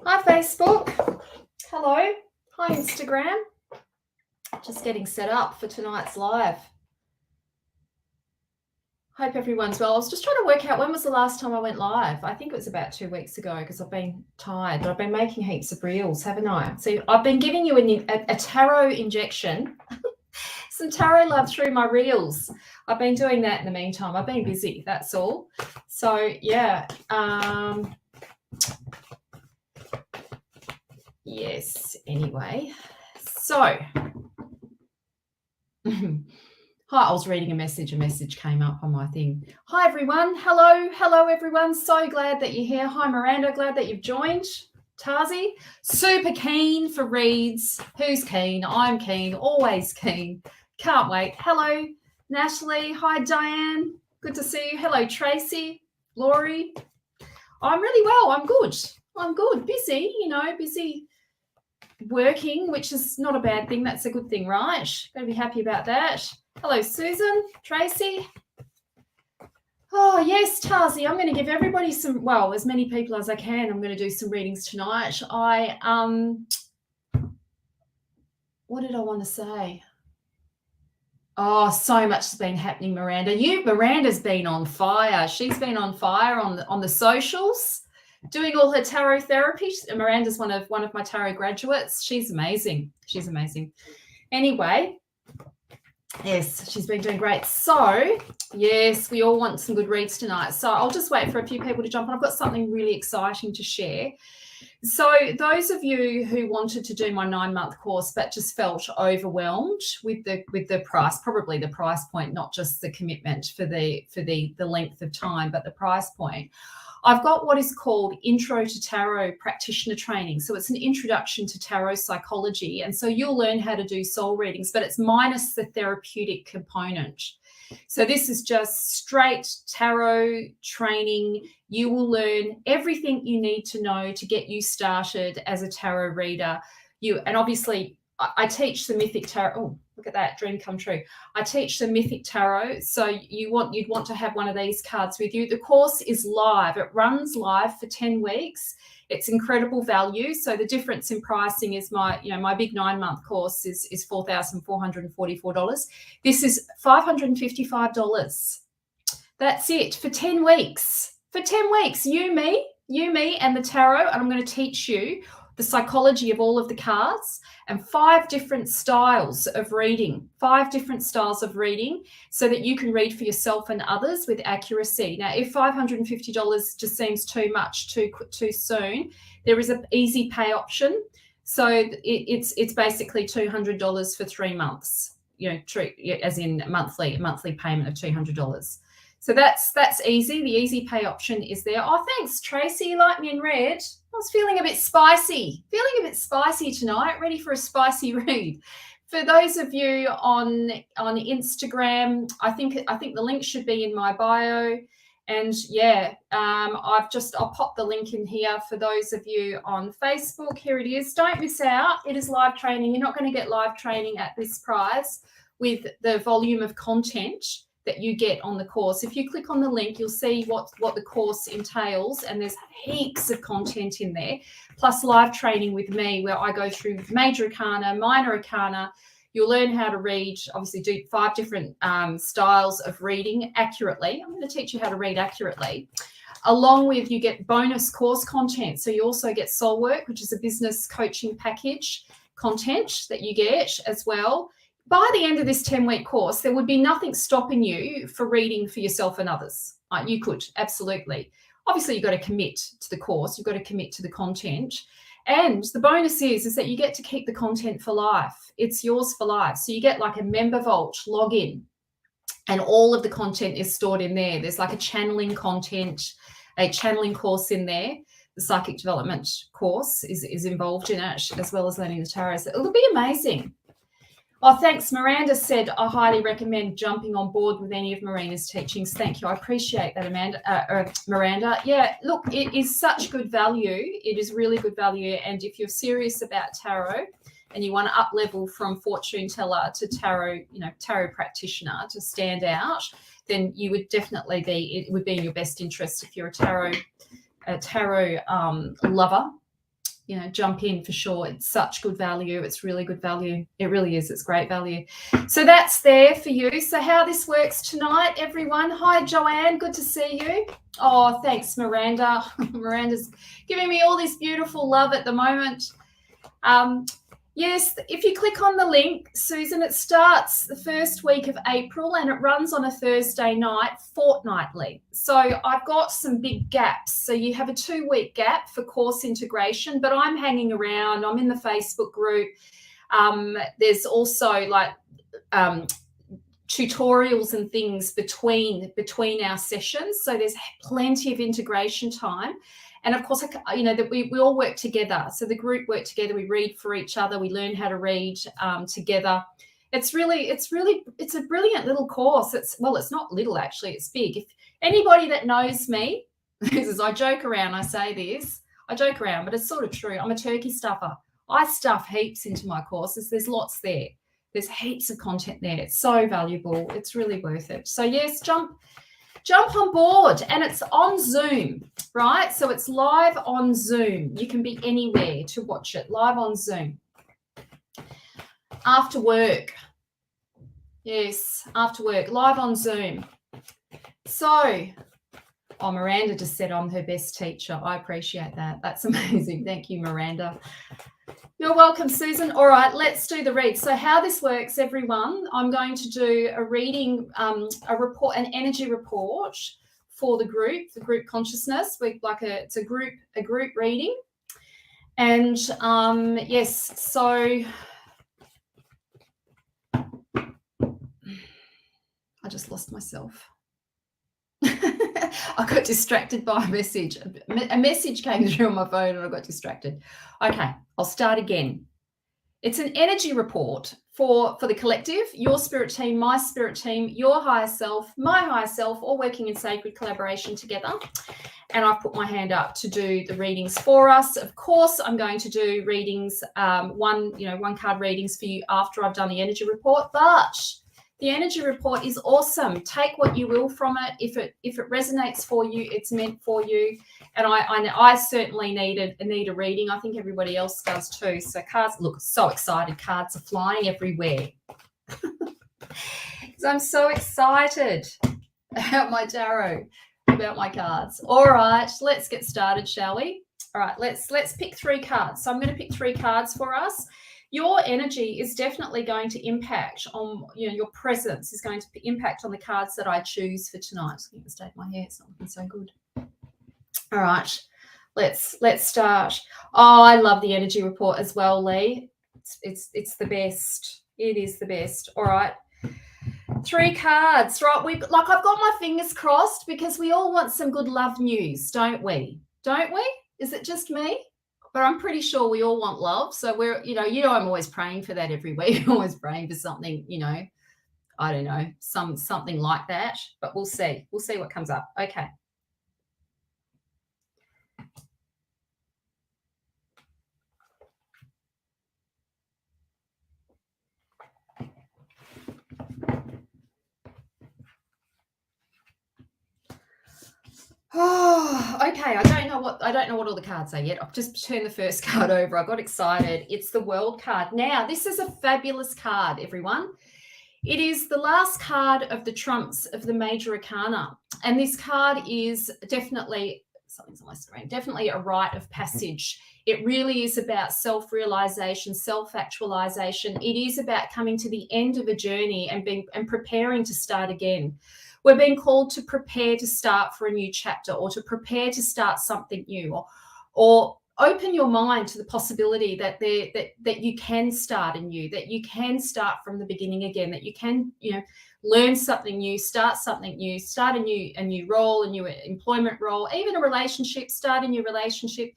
Hi, Facebook. Hello. Hi, Instagram. Just getting set up for tonight's live. Hope everyone's well. I was just trying to work out when was the last time I went live. I think it was about 2 weeks ago because I've been tired, but I've been making heaps of reels, haven't I? So I've been giving you a tarot injection, some tarot love through my reels. I've been doing that in the meantime. I've been busy, that's all. So, yeah. Yes, anyway. So... Hi, I was reading a message came up on my thing. Hi, everyone. Hello, everyone. So glad that you're here. Hi, Miranda. Glad that you've joined. Tazi, super keen for reads. Who's keen? I'm keen. Always keen. Can't wait. Hello, Natalie. Hi, Diane. Good to see you. Hello, Tracy. Laurie. I'm really well. I'm good. Busy, busy working, which is not a bad thing. That's a good thing, right? Got to be happy about that. Hello, Susan, Tracy. Oh, yes, Tazi, I'm going to give everybody as many people as I can. I'm going to do some readings tonight. What did I want to say? Oh, so much has been happening, Miranda. Miranda's been on fire. She's been on fire on the socials, doing all her tarot therapy. Miranda's one of my tarot graduates. She's amazing. Anyway, yes, she's been doing great. So, yes, we all want some good reads tonight. So I'll just wait for a few people to jump on. I've got something really exciting to share. So those of you who wanted to do my 9-month course but just felt overwhelmed with the price, probably the price point, not just the commitment for the length of time, but the price point, I've got what is called Intro to Tarot Practitioner Training. So it's an introduction to tarot psychology. And so you'll learn how to do soul readings, but it's minus the therapeutic component. So this is just straight tarot training. You will learn everything you need to know to get you started as a tarot reader. And obviously, I teach the Mythic Tarot. Oh, look at that, dream come true. I teach the Mythic Tarot, so you'd want to have one of these cards with you. The course is live. It runs live for 10 weeks. It's incredible value. So the difference in pricing is my big 9-month course is $4,444. This is $555. That's it for 10 weeks. For 10 weeks, you, me, and the tarot, and I'm going to teach you the psychology of all of the cards and 5 different styles of reading, so that you can read for yourself and others with accuracy. Now, if $550 just seems too much too soon, there is an easy pay option. So it's basically $200 for 3 months, as in monthly payment of $200. So that's easy. The easy pay option is there. Oh, thanks, Tracy. You like me in red? I was feeling a bit spicy tonight, ready for a spicy read. For those of you on Instagram, I think the link should be in my bio. And yeah, I'll pop the link in here for those of you on Facebook. Here it is. Don't miss out. It is live training. You're not going to get live training at this price with the volume of content that you get on the course. If you click on the link, you'll see what the course entails, and there's heaps of content in there, plus live training with me where I go through major arcana, minor arcana. You'll learn how to read, obviously do 5 different styles of reading accurately. I'm going to teach you how to read accurately. Along with, you get bonus course content. So you also get Soul Work, which is a business coaching package content that you get as well. By the end of this 10-week course, there would be nothing stopping you for reading for yourself and others. You could, absolutely. Obviously, you've got to commit to the course. You've got to commit to the content. And the bonus is that you get to keep the content for life. It's yours for life. So you get like a member vault login, and all of the content is stored in there. There's like a channeling course in there. The psychic development course is involved in it, as well as learning the tarot. So it'll be amazing. Oh, thanks. Miranda said, I highly recommend jumping on board with any of Marina's teachings. Thank you. I appreciate that, Miranda. Yeah, look, it is such good value. It is really good value. And if you're serious about tarot and you want to up level from fortune teller to tarot, tarot practitioner to stand out, then you would definitely it would be in your best interest if you're a tarot lover. You know, jump in for sure. It's such good value. It's really good value. It really is. It's great value. So that's there for you. So how this works tonight, everyone. Hi, Joanne. Good to see you. Oh, thanks, Miranda. Miranda's giving me all this beautiful love at the moment. Yes, if you click on the link, Susan, it starts the first week of April and it runs on a Thursday night fortnightly. So I've got some big gaps. So you have a 2-week gap for course integration, but I'm hanging around. I'm in the Facebook group. There's also like tutorials and things between our sessions. So there's plenty of integration time. And of course, you know, that we all work together. So the group work together. We read for each other. We learn how to read together. It's a brilliant little course. It's not little actually. It's big. If anybody that knows me, I joke around. I say this. I joke around, but it's sort of true. I'm a turkey stuffer. I stuff heaps into my courses. There's lots there. There's heaps of content there. It's so valuable. It's really worth it. So yes, jump on board, and it's on Zoom, right? So it's live on Zoom. You can be anywhere to watch it, live on Zoom. After work. Yes, after work, live on Zoom. So, oh, Miranda just said I'm her best teacher. I appreciate that. That's amazing. Thank you, Miranda. You're welcome, Susan. All right, let's do the read. So how this works, everyone, I'm going to do a reading, a report, an energy report for the group consciousness. It's a group reading. And yes, so I just lost myself. I got distracted by a message. A message came through on my phone and I got distracted. Okay, I'll start again. It's an energy report for the collective, your spirit team, my spirit team, your higher self, my higher self, all working in sacred collaboration together. And I've put my hand up to do the readings for us. Of course, I'm going to do readings, one card readings for you after I've done the energy report, but the energy report is awesome. Take what you will from it. If it resonates for you, it's meant for you. And I certainly need a reading. I think everybody else does too. So cards, look, so excited. Cards are flying everywhere. Because I'm so excited about my tarot, about my cards. All right, let's get started, shall we? All right, let's pick 3 cards. So I'm going to pick 3 cards for us. Your energy is definitely going to impact on, your presence is going to impact on the cards that I choose for tonight. I'm going to state my hair. It's not looking so good. All right, let's start. Oh, I love the energy report as well, Lee. It's the best. It is the best. All right. 3 cards, right? I've got my fingers crossed because we all want some good love news, don't we? Don't we? Is it just me? But I'm pretty sure we all want love. So we're, I'm always praying for that every week. I'm always praying for something, I don't know, something like that. But we'll see. We'll see what comes up. Okay. Oh, okay. I don't know what all the cards are yet. I've just turned the first card over. I got excited. It's the World card. Now, this is a fabulous card, everyone. It is the last card of the trumps of the Major Arcana. And this card is definitely, something's on my screen, definitely a rite of passage. It really is about self-realization, self-actualization. It is about coming to the end of a journey and preparing to start again. We're being called to prepare to start for a new chapter, or to prepare to start something new, or open your mind to the possibility that you can start anew, that you can start from the beginning again, that you can, learn something new, start something new, start a new role, a new employment role, even a relationship, start a new relationship.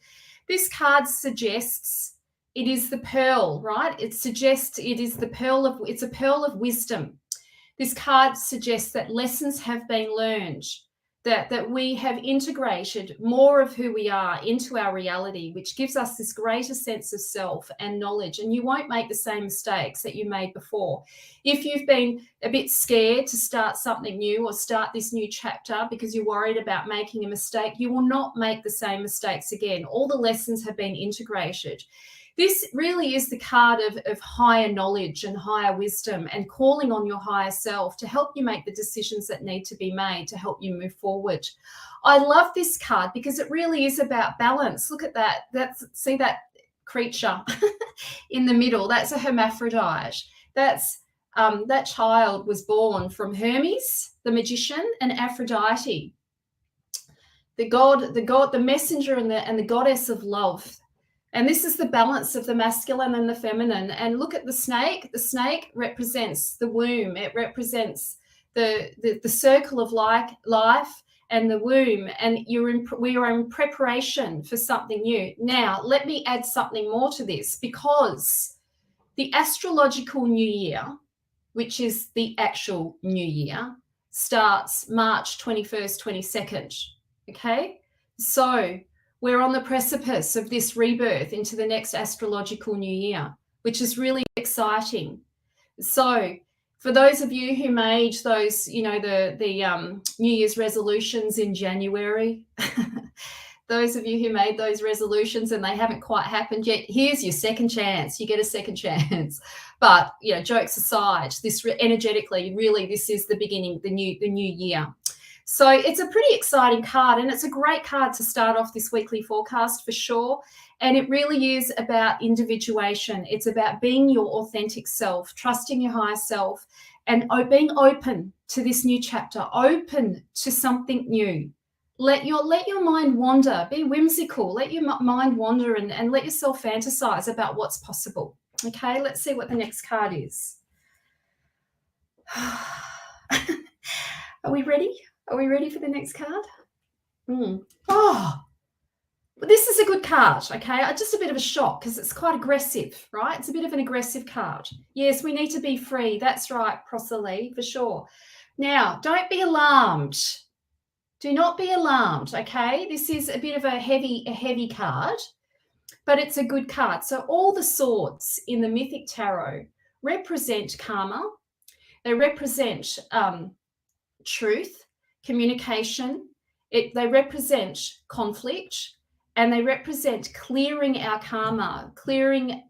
This card suggests it is the pearl, right? It suggests it's a pearl of wisdom. This card suggests that lessons have been learned. that we have integrated more of who we are into our reality, which gives us this greater sense of self and knowledge. And you won't make the same mistakes that you made before. If you've been a bit scared to start something new or start this new chapter because you're worried about making a mistake, you will not make the same mistakes again. All the lessons have been integrated. This really is the card of higher knowledge and higher wisdom and calling on your higher self to help you make the decisions that need to be made to help you move forward. I love this card because it really is about balance. Look at that. See that creature in the middle? That's a hermaphrodite. That's that child was born from Hermes, the magician, and Aphrodite, the messenger and the goddess of love. And this is the balance of the masculine and the feminine. And look at the snake. The snake represents the womb. It represents the circle of life and the womb. And we are in preparation for something new. Now, let me add something more to this, because the astrological new year, which is the actual new year, starts March 21st, 22nd. Okay? So we're on the precipice of this rebirth into the next astrological new year, which is really exciting. So for those of you who made those, the New Year's resolutions in January, those of you who made those resolutions and they haven't quite happened yet, here's your second chance. You get a second chance. But, jokes aside, this energetically, really, this is the beginning, the new year. So it's a pretty exciting card, and it's a great card to start off this weekly forecast for sure. And it really is about individuation. It's about being your authentic self, trusting your higher self, and being open to this new chapter, open to something new. Let your mind wander, be whimsical, let your mind wander and let yourself fantasize about what's possible. Okay, let's see what the next card is. Are we ready? Are we ready for the next card? Oh, this is a good card, okay? Just a bit of a shock because it's quite aggressive, right? It's a bit of an aggressive card. Yes, we need to be free. That's right, Prosely, for sure. Now, don't be alarmed. Do not be alarmed, okay? This is a bit of a heavy card, but it's a good card. So all the swords in the Mythic Tarot represent karma. They represent truth, communication. They represent conflict, and they represent clearing our karma, clearing,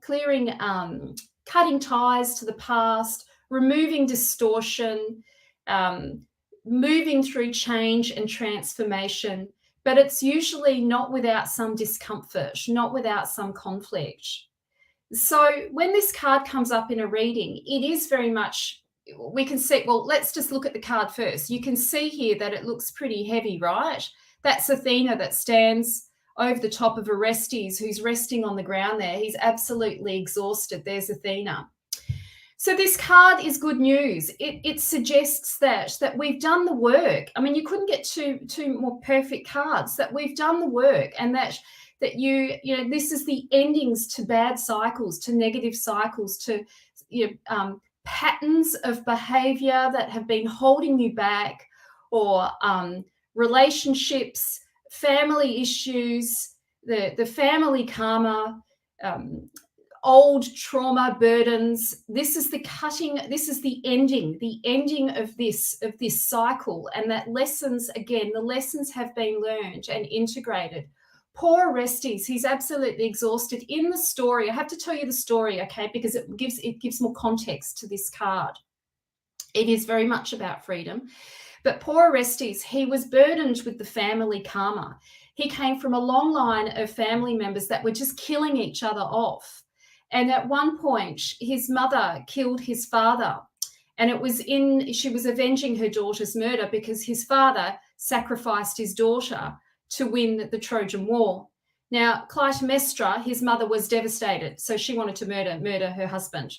cutting ties to the past, removing distortion, moving through change and transformation. But it's usually not without some discomfort, not without some conflict. So when this card comes up in a reading, it is very much, we can see, well, let's just look at the card first. You can see here that it looks pretty heavy, right? That's Athena that stands over the top of Orestes, who's resting on the ground there. He's absolutely exhausted. There's Athena. So this card is good news. It suggests that we've done the work. I mean, you couldn't get two more perfect cards, that we've done the work, and that this is the endings to bad cycles, to negative cycles, to patterns of behavior that have been holding you back, or relationships, family issues, the family karma, old trauma burdens. This is the cutting, this is the ending of this cycle, and that the lessons have been learned and integrated. Poor Orestes, he's absolutely exhausted. In the story, I have to tell you the story, okay, because it gives more context to this card. It is very much about freedom. But poor Orestes, he was burdened with the family karma. He came from a long line of family members that were just killing each other off. And at one point, his mother killed his father. And she was avenging her daughter's murder because his father sacrificed his daughter to win the Trojan War. Now, Clytemnestra, his mother, was devastated, so she wanted to murder her husband.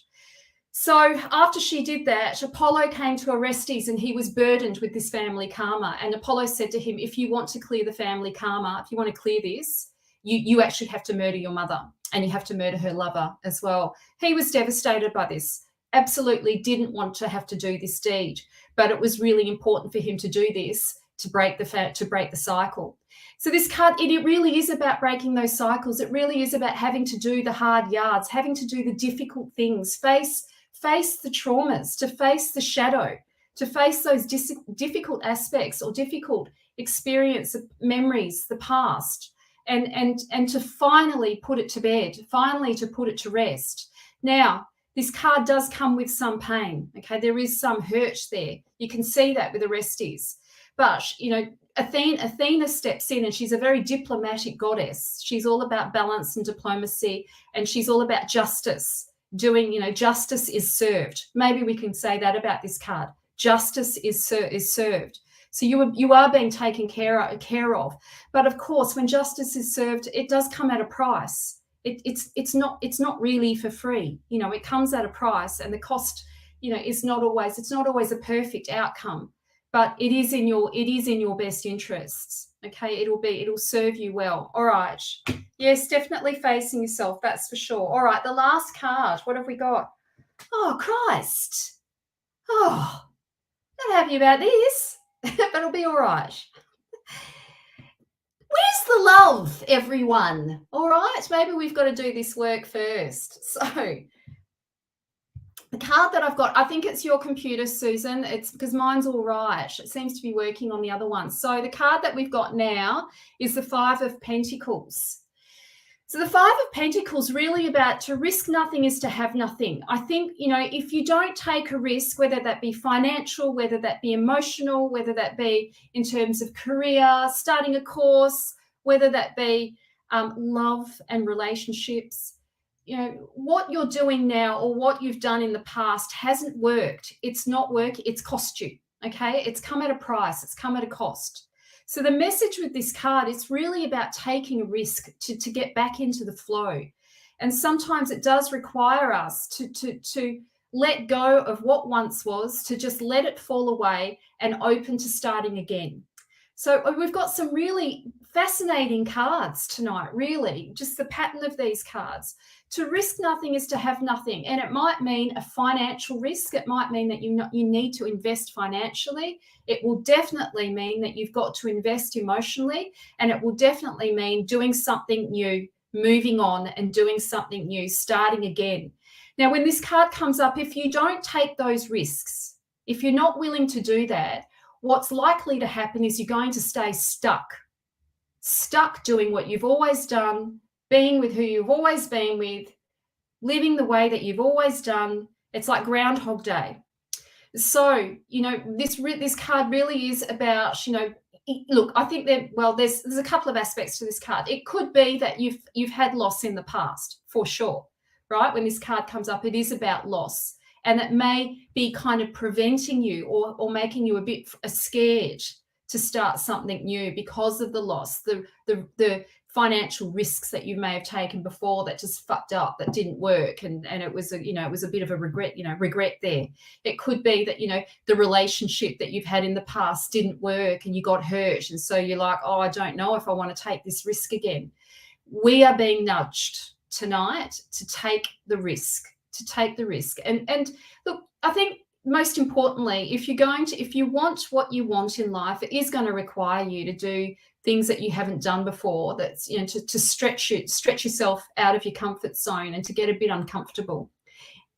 So after she did that, Apollo came to Orestes, and he was burdened with this family karma. And Apollo said to him, if you want to clear the family karma, if you want to clear this, you actually have to murder your mother, and you have to murder her lover as well. He was devastated by this, absolutely didn't want to have to do this deed, but it was really important for him to do this to break the cycle. So this card, it really is about breaking those cycles. It really is about having to do the hard yards, having to do the difficult things, face the traumas, to face the shadow, to face those difficult aspects or difficult experience of memories, the past, and to finally put it to bed, finally to put it to rest. Now, this card does come with some pain, okay? There is some hurt there. You can see that with Orestes. But, you know, Athena steps in, and she's a very diplomatic goddess. She's all about balance and diplomacy, and she's all about justice. Justice is served. Maybe we can say that about this card. Justice is served. So you are being taken care of. But of course, when justice is served, it does come at a price. It's not really for free. You know, it comes at a price, and the cost, you know, it's not always a perfect outcome, but it is in your best interests. Okay, it'll serve you well. All right. Yes, definitely facing yourself, that's for sure. All right, the last card. What have we got? Oh, Christ. Oh, not happy about this, but it'll be all right. Where's the love, everyone? All right, maybe we've got to do this work first. So the card that I've got, I think it's your computer, Susan. It's because mine's all right. It seems to be working on the other one. So the card that we've got now is the Five of Pentacles. So the Five of Pentacles really about to risk nothing is to have nothing. I think, you know, if you don't take a risk, whether that be financial, whether that be emotional, whether that be in terms of career, starting a course, whether that be love and relationships, you know, what you're doing now or what you've done in the past hasn't worked. It's not working. It's cost you. Okay. It's come at a price. It's come at a cost. So the message with this card is really about taking a risk to get back into the flow. And sometimes it does require us to let go of what once was, to just let it fall away and open to starting again. So we've got some really fascinating cards tonight, really, just the pattern of these cards. To risk nothing is to have nothing. And it might mean a financial risk. It might mean that you need to invest financially. It will definitely mean that you've got to invest emotionally. And it will definitely mean doing something new, moving on and doing something new, starting again. Now, when this card comes up, if you don't take those risks, if you're not willing to do that, what's likely to happen is you're going to stay stuck doing what you've always done, being with who you've always been with, living the way that you've always done. It's like Groundhog Day. So, you know, this card really is about, you know, look, I think there's a couple of aspects to this card. It could be that you've had loss in the past, for sure, right? When this card comes up, it is about loss. And it may be kind of preventing you or making you a bit scared to start something new because of the loss, the financial risks that you may have taken before that just fucked up, that didn't work, and it was a bit of a regret there. It could be that, you know, the relationship that you've had in the past didn't work and you got hurt, and so you're like, oh, I don't know if I want to take this risk again. We are being nudged tonight to take the risk, and look, I think most importantly, if you want what you want in life, it is going to require you to do things that you haven't done before. That's, you know, to stretch yourself out of your comfort zone and to get a bit uncomfortable.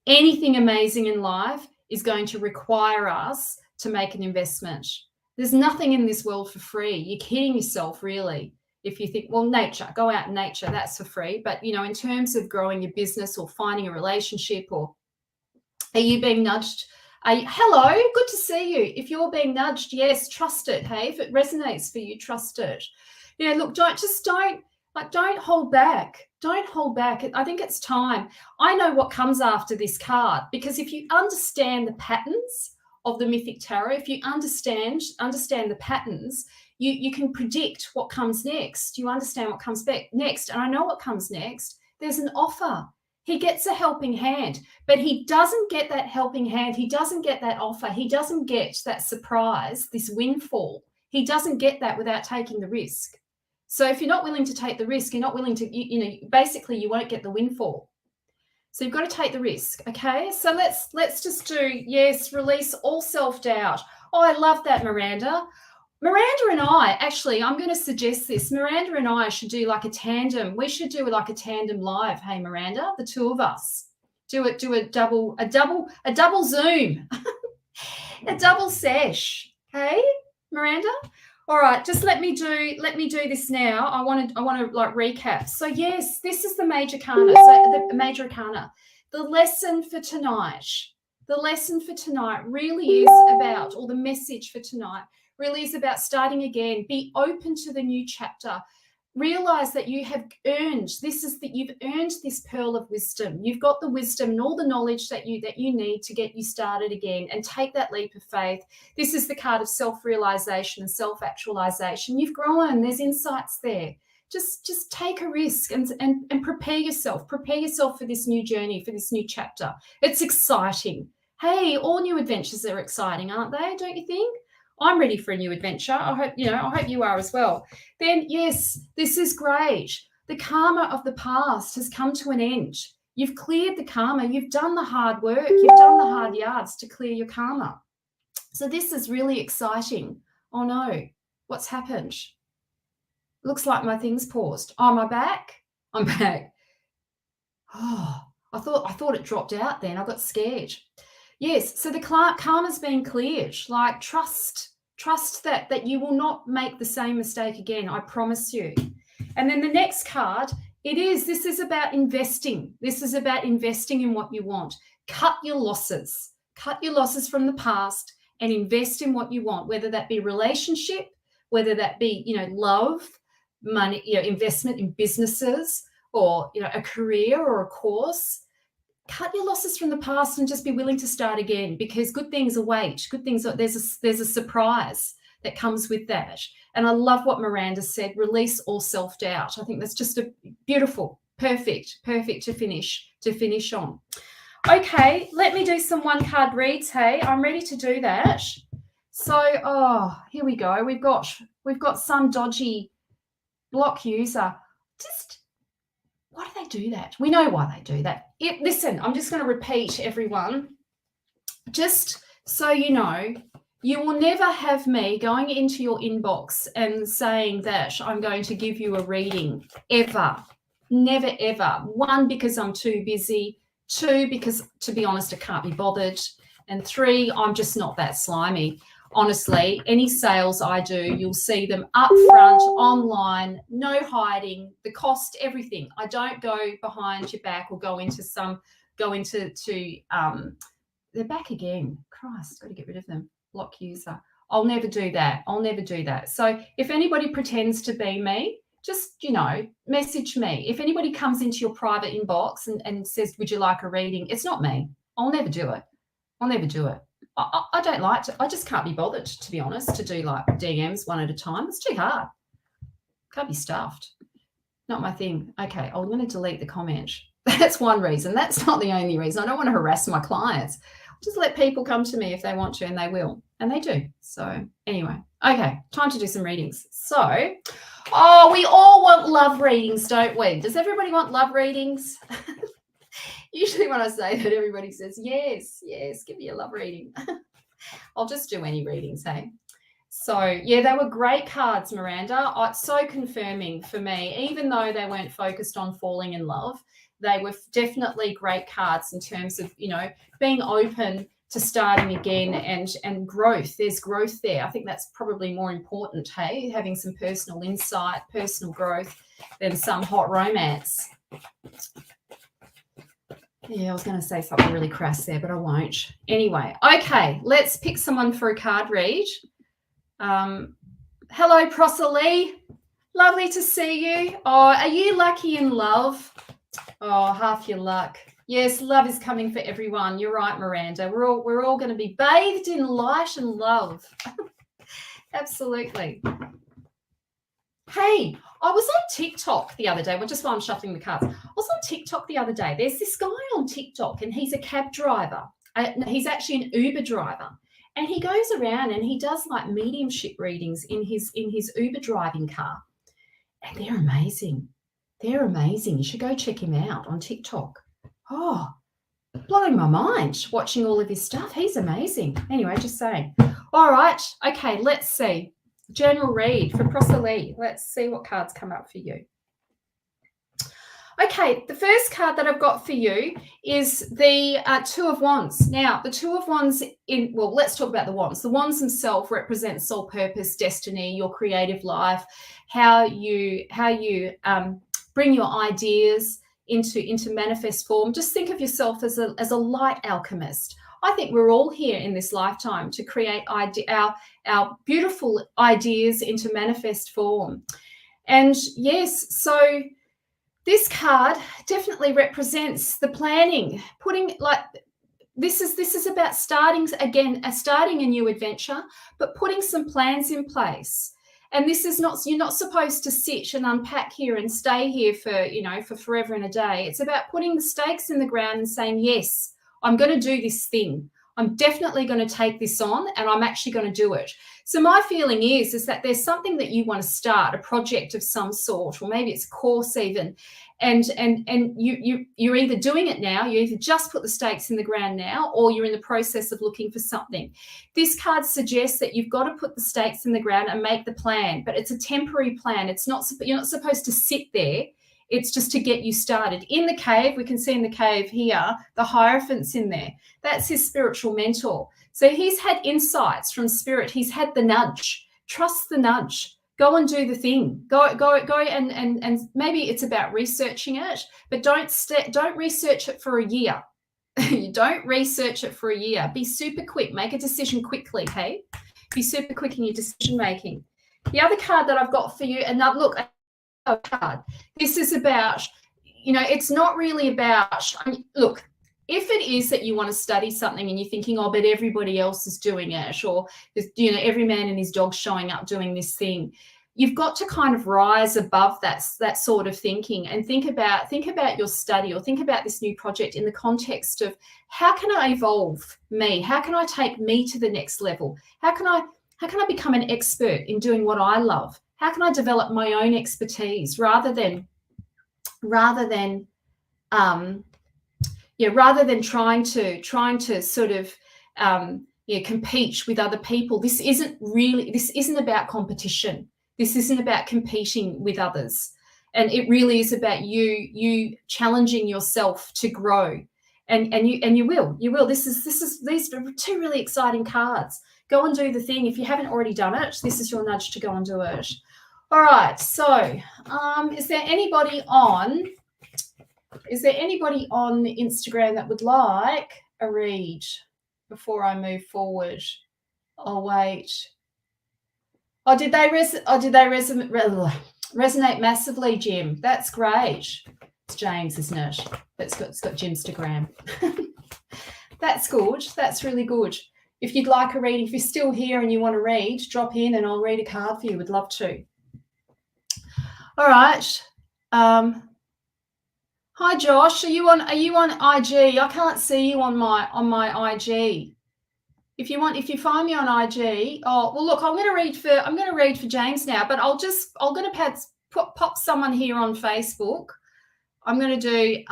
Anything amazing in life is going to require us to make an investment. There's nothing in this world for free. You're kidding yourself, really, if you think, well, go out in nature, that's for free. But, you know, in terms of growing your business or finding a relationship, or are you being nudged? Hello, good to see you. If you're being nudged, yes, trust it. Hey, if it resonates for you, trust it. Yeah, look, don't hold back. Don't hold back. I think it's time. I know what comes after this card, because if you understand the patterns of the Mythic Tarot, if you understand the patterns, you can predict what comes next. You understand what comes back next. And I know what comes next. There's an offer. He gets a helping hand, but he doesn't get that helping hand. He doesn't get that offer. He doesn't get that surprise, this windfall. He doesn't get that without taking the risk. So if you're not willing to take the risk, you're not willing to, basically you won't get the windfall. So you've got to take the risk. Okay. So let's just do, yes, release all self-doubt. Oh, I love that, Miranda. Miranda and I, actually, I'm going to suggest this. Miranda and I should do like a tandem. We should do like a tandem live. Hey, Miranda, the two of us do a double Zoom, a double sesh. Hey, Miranda. All right, just let me do this now. I want to like recap. So yes, this is the major arcana. So the major arcana. The lesson for tonight. The lesson for tonight really is about, or the message for tonight really is about starting again. Be open to the new chapter. Realize that you have earned you've earned this pearl of wisdom. You've got the wisdom and all the knowledge that you need to get you started again, and take that leap of faith. This is the card of self-realization and self-actualization. You've grown. There's insights there. Just take a risk and prepare yourself. Prepare yourself for this new journey, for this new chapter. It's exciting. Hey, all new adventures are exciting, aren't they? Don't you think? I'm ready for a new adventure. I hope you are as well. Then, yes, this is great. The karma of the past has come to an end. You've cleared the karma. You've done the hard work. You've done the hard yards to clear your karma. So this is really exciting. Oh, no. What's happened? Looks like my thing's paused. Oh, am I back? I'm back. Oh, I thought it dropped out then. I got scared. Yes, so the karma's been cleared. Like trust that you will not make the same mistake again. I promise you. And then the next card, this is about investing. This is about investing in what you want. Cut your losses. Cut your losses from the past and invest in what you want, whether that be relationship, whether that be, love, money, investment in businesses, or, a career or a course. Cut your losses from the past and just be willing to start again, because good things await. Good things, there's a surprise that comes with that. And I love what Miranda said, release all self-doubt. I think that's just a beautiful, perfect to finish on. Okay, let me do some one card reads. Hey, I'm ready to do that. So, here we go. We've got some dodgy block user. Why do they do that? We know why they do that. Listen, I'm just going to repeat, everyone. Just so you know, you will never have me going into your inbox and saying that I'm going to give you a reading, ever. Never, ever. 1, because I'm too busy. 2, because, to be honest, I can't be bothered. And 3, I'm just not that slimy. Honestly, any sales I do, you'll see them up front, online, no hiding, the cost, everything. I don't go behind your back or go into they're back again. Christ, got to get rid of them. Block user. I'll never do that. So if anybody pretends to be me, just, message me. If anybody comes into your private inbox and says, would you like a reading? It's not me. I'll never do it. I don't like to. I just can't be bothered, to be honest, to do like DMs one at a time. It's too hard. Can't be stuffed. Not my thing. Okay, I'm going to delete the comment. That's one reason. That's not the only reason. I don't want to harass my clients. Just let people come to me if they want to, and they will. And they do. So anyway, okay, time to do some readings. So, we all want love readings, don't we? Does everybody want love readings? Usually when I say that, everybody says, yes, give me a love reading. I'll just do any readings, hey? So, yeah, they were great cards, Miranda. So confirming for me, even though they weren't focused on falling in love, they were definitely great cards in terms of, being open to starting again and growth. There's growth there. I think that's probably more important, hey, having some personal insight, personal growth than some hot romance. Yeah, I was going to say something really crass there, but I won't. Anyway, okay, let's pick someone for a card read. Hello, Prosely. Lovely to see you. Oh, are you lucky in love? Oh, half your luck. Yes, love is coming for everyone. You're right, Miranda. We're all going to be bathed in light and love. Absolutely. Hey, I was on TikTok the other day. Well, just while I'm shuffling the cards, I was on TikTok the other day. There's this guy on TikTok, and he's a cab driver. He's actually an Uber driver, and he goes around and he does like mediumship readings in his Uber driving car, and they're amazing. They're amazing. You should go check him out on TikTok. Oh, blowing my mind watching all of his stuff. He's amazing. Anyway, just saying. All right. Okay, let's see. General read for Prosalie. Let's see what cards come up for you. Okay, the first card that I've got for you is the Two of Wands. Now, the Two of Wands let's talk about the Wands. The Wands themselves represent soul purpose, destiny, your creative life, how you bring your ideas into manifest form. Just think of yourself as a light alchemist. I think we're all here in this lifetime to create our beautiful ideas into manifest form. And yes, so this card definitely represents the planning, this is about starting a new adventure, but putting some plans in place. And this is not, you're not supposed to sit and unpack here and stay here for forever and a day. It's about putting the stakes in the ground and saying, yes, I'm going to do this thing. I'm definitely going to take this on, and I'm actually going to do it. So my feeling is that there's something that you want to start, a project of some sort, or maybe it's a course even, and you're either doing it now, you either just put the stakes in the ground now, or you're in the process of looking for something. This card suggests that you've got to put the stakes in the ground and make the plan, but it's a temporary plan. You're not supposed to sit there. It's just to get you started. In the cave, we can see in the cave here, the Hierophant's in there. That's his spiritual mentor. So he's had insights from spirit. He's had the nudge. Trust the nudge. Go and do the thing. Go and maybe it's about researching it, but don't research it for a year. You don't research it for a year. Be super quick. Make a decision quickly, okay? Be super quick in your decision making. The other card that I've got for you, and now look, card. This is about, it's not really about, look, if it is that you want to study something and you're thinking, oh, but everybody else is doing it, or, every man and his dog showing up doing this thing, you've got to kind of rise above that sort of thinking and think about your study or think about this new project in the context of how can I evolve me? How can I take me to the next level? How can I become an expert in doing what I love? How can I develop my own expertise rather than trying to sort of compete with other people? This isn't about competition. This isn't about competing with others. And it really is about you challenging yourself to grow. And you will. These are two really exciting cards. Go and do the thing. If you haven't already done it, this is your nudge to go and do it. All right. So, is there anybody on Instagram that would like a read before I move forward? Oh, wait. Oh, did they resonate massively, Jim? That's great. It's James, isn't it? It's got Jimstagram. That's good. That's really good. If you'd like a reading, if you're still here and you want to read, drop in and I'll read a card for you. Would love to. All right. Hi Josh, are you on IG? I can't see you on my IG. If you find me on IG, oh well, look, I'm going to read for James now, but I'm going to pop someone here on Facebook. I'm going to do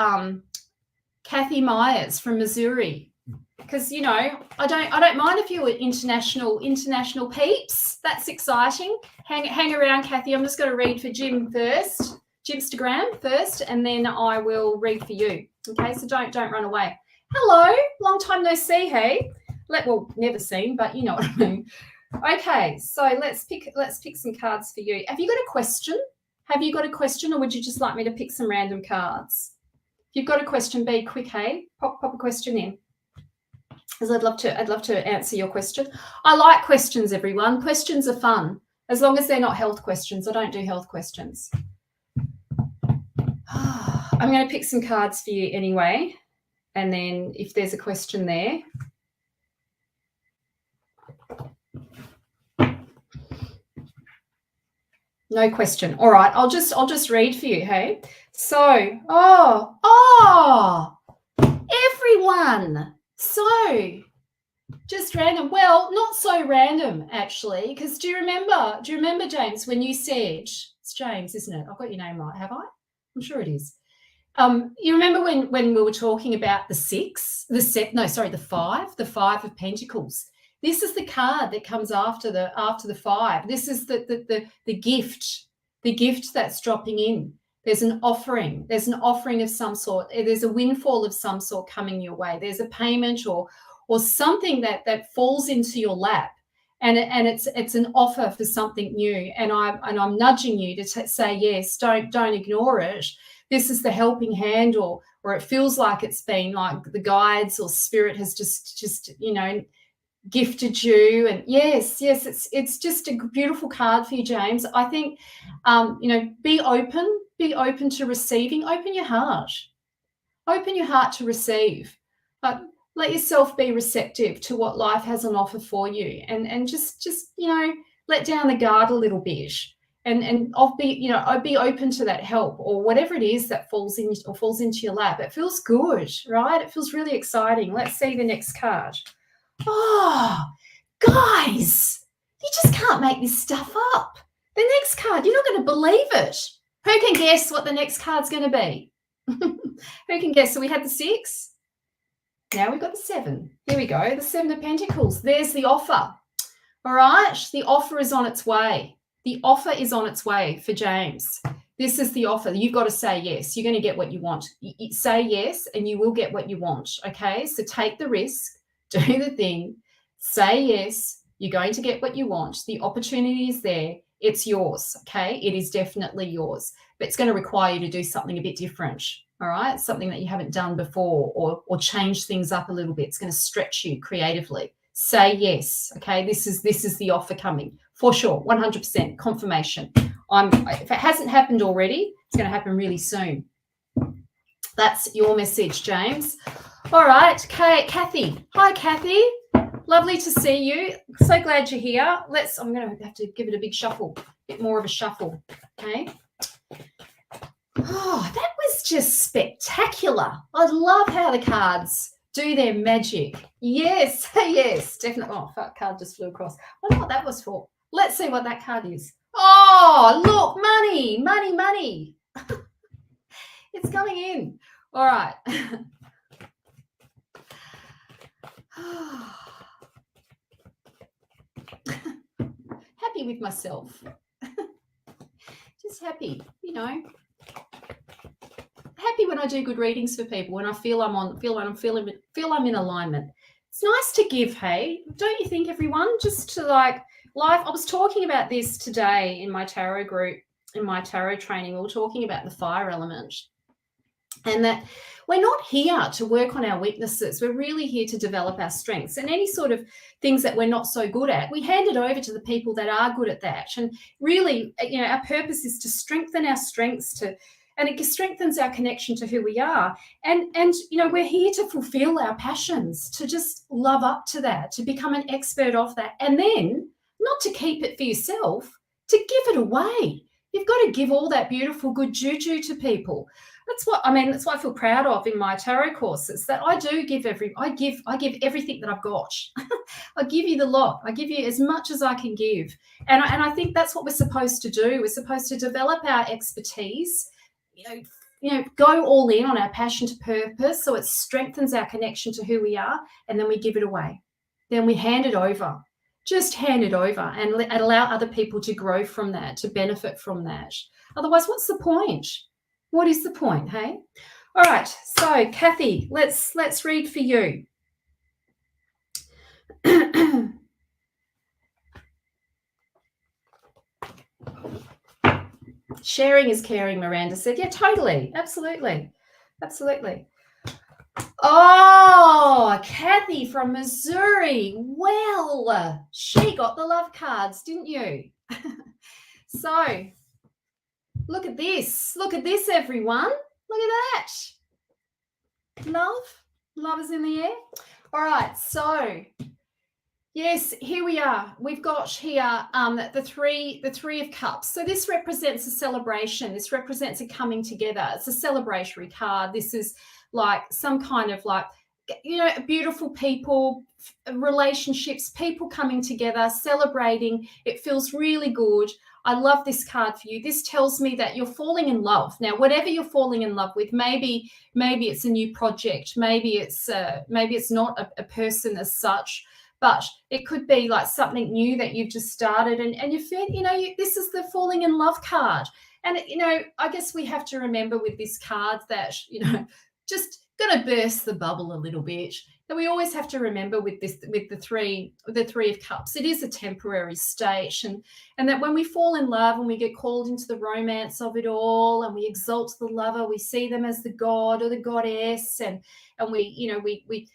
Kathy Myers from Missouri, because I don't mind if you're international peeps. That's exciting. Hang around, Kathy. I'm just going to read for Jim first. Jimstagram first, and then I will read for you. Okay, so don't run away. Hello, long time no see. Hey, never seen, but you know what I mean. Okay, so let's pick some cards for you. Have you got a question? Or would you just like me to pick some random cards? If you've got a question, be quick. Hey, pop a question in, because I'd love to answer your question. I like questions, everyone. Questions are fun, as long as they're not health questions. I don't do health questions. I'm going to pick some cards for you anyway, and then if there's a question there. No question. All right, I'll just read for you, hey? So, everyone. So, just random. Well, not so random, actually, because do you remember, James, when you said, it's James, isn't it? I've got your name right, have I? I'm sure it is. You remember when we were talking about the 5 of Pentacles? This is the card that comes after the 5. This is the gift that's dropping in. There's an offering. There's an offering of some sort. There's a windfall of some sort coming your way. There's a payment or something that falls into your lap, and it's an offer for something new. And I'm nudging you to say yes. Don't ignore it. This is the helping hand, or it feels like it's been like the guides or spirit has just gifted you. And yes, it's just a beautiful card for you, James. I think be open to receiving. Open your heart to receive, but let yourself be receptive to what life has on offer for you, and just let down the guard a little bit, and I'll be open to that help or whatever it is that falls into your lap. It feels good, right? It feels really exciting. Let's see the next card. Oh, guys, you just can't make this stuff up. The next card, you're not going to believe it. Who can guess what the next card's going to be? Who can guess? So we had the 6. Now we've got the 7. Here we go. The 7 of Pentacles. There's the offer. All right. The offer is on its way. The offer is on its way for James. This is the offer. You've got to say yes. You're going to get what you want. You say yes and you will get what you want. Okay. So take the risk. Do the thing. Say yes. You're going to get what you want. The opportunity is there. It's yours. Okay. It is definitely yours. But it's going to require you to do something a bit different. All right. Something that you haven't done before, or change things up a little bit. It's going to stretch you creatively. Say yes. Okay. This is the offer coming for sure. 100% confirmation. If it hasn't happened already, it's going to happen really soon. That's your message, James. All right. Okay, Kathy. Hi, Kathy. Lovely to see you. So glad you're here. I'm going to have to give it a big shuffle, a bit more of a shuffle. Okay. Oh, that was just spectacular. I love how the cards do their magic. Yes, yes, definitely. Oh, that card just flew across. I wonder what that was for. Let's see what that card is. Oh, look, money, money, money. It's coming in. All right. Happy with myself. Just happy, happy when I do good readings for people, when I feel I'm in alignment. It's nice to give, hey? Don't you think, everyone? Just to life. I was talking about this today in my tarot group, in my tarot training. We were talking about the fire element, and that we're not here to work on our weaknesses. We're really here to develop our strengths, and any sort of things that we're not so good at, we hand it over to the people that are good at that. And really, our purpose is to strengthen our strengths, and it strengthens our connection to who we are. And we're here to fulfill our passions, to just love up to that, to become an expert of that, and then not to keep it for yourself, to give it away. You've got to give all that beautiful, good juju to people. That's what I feel proud of in my tarot courses, that I do give I give everything that I've got. I give you the lot. I give you as much as I can give. And I think that's what we're supposed to do. We're supposed to develop our expertise, go all in on our passion to purpose, so it strengthens our connection to who we are, and then we give it away. Then we hand it over. Just hand it over and allow other people to grow from that, to benefit from that. Otherwise, what's the point? What is the point, hey? All right, so Kathy, let's read for you. Sharing is caring, Miranda said. Yeah, totally. Absolutely. Absolutely. Oh, Kathy from Missouri. Well, she got the love cards, didn't you? So, look at this. Look at this, everyone. Look at that. Love is in the air. All right, so yes, here we are. We've got here the three of cups. So this represents a celebration. This represents a coming together. It's a celebratory card. This is like some kind of beautiful people, relationships, people coming together, celebrating. It feels really good. I love this card for you. This tells me that you're falling in love. Now, whatever you're falling in love with, maybe it's a new project, maybe it's not a person as such, but it could be like something new that you've just started, and you feel, this is the falling in love card. And, I guess we have to remember with this card that, just going to burst the bubble a little bit. That we always have to remember with the three of cups, it is a temporary state, and that when we fall in love and we get called into the romance of it all, and we exalt the lover, we see them as the god or the goddess, and we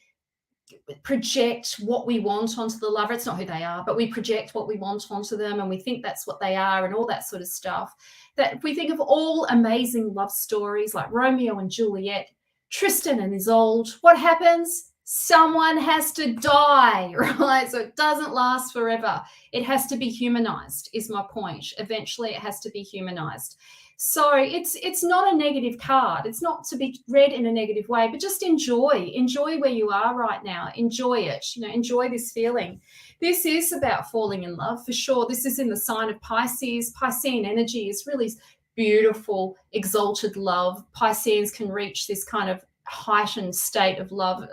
project what we want onto the lover. It's not who they are, but we project what we want onto them, and we think that's what they are, and all that sort of stuff. That if we think of all amazing love stories like Romeo and Juliet, Tristan and Isolde, what happens? Someone has to die, right? So it doesn't last forever. It has to be humanized, is my point. Eventually it has to be humanized. So it's not a negative card. It's not to be read in a negative way, but just enjoy where you are right now. Enjoy it, enjoy this feeling. This is about falling in love for sure. This is in the sign of Pisces. Piscean energy is really beautiful, exalted love. Pisceans can reach this kind of heightened state of love,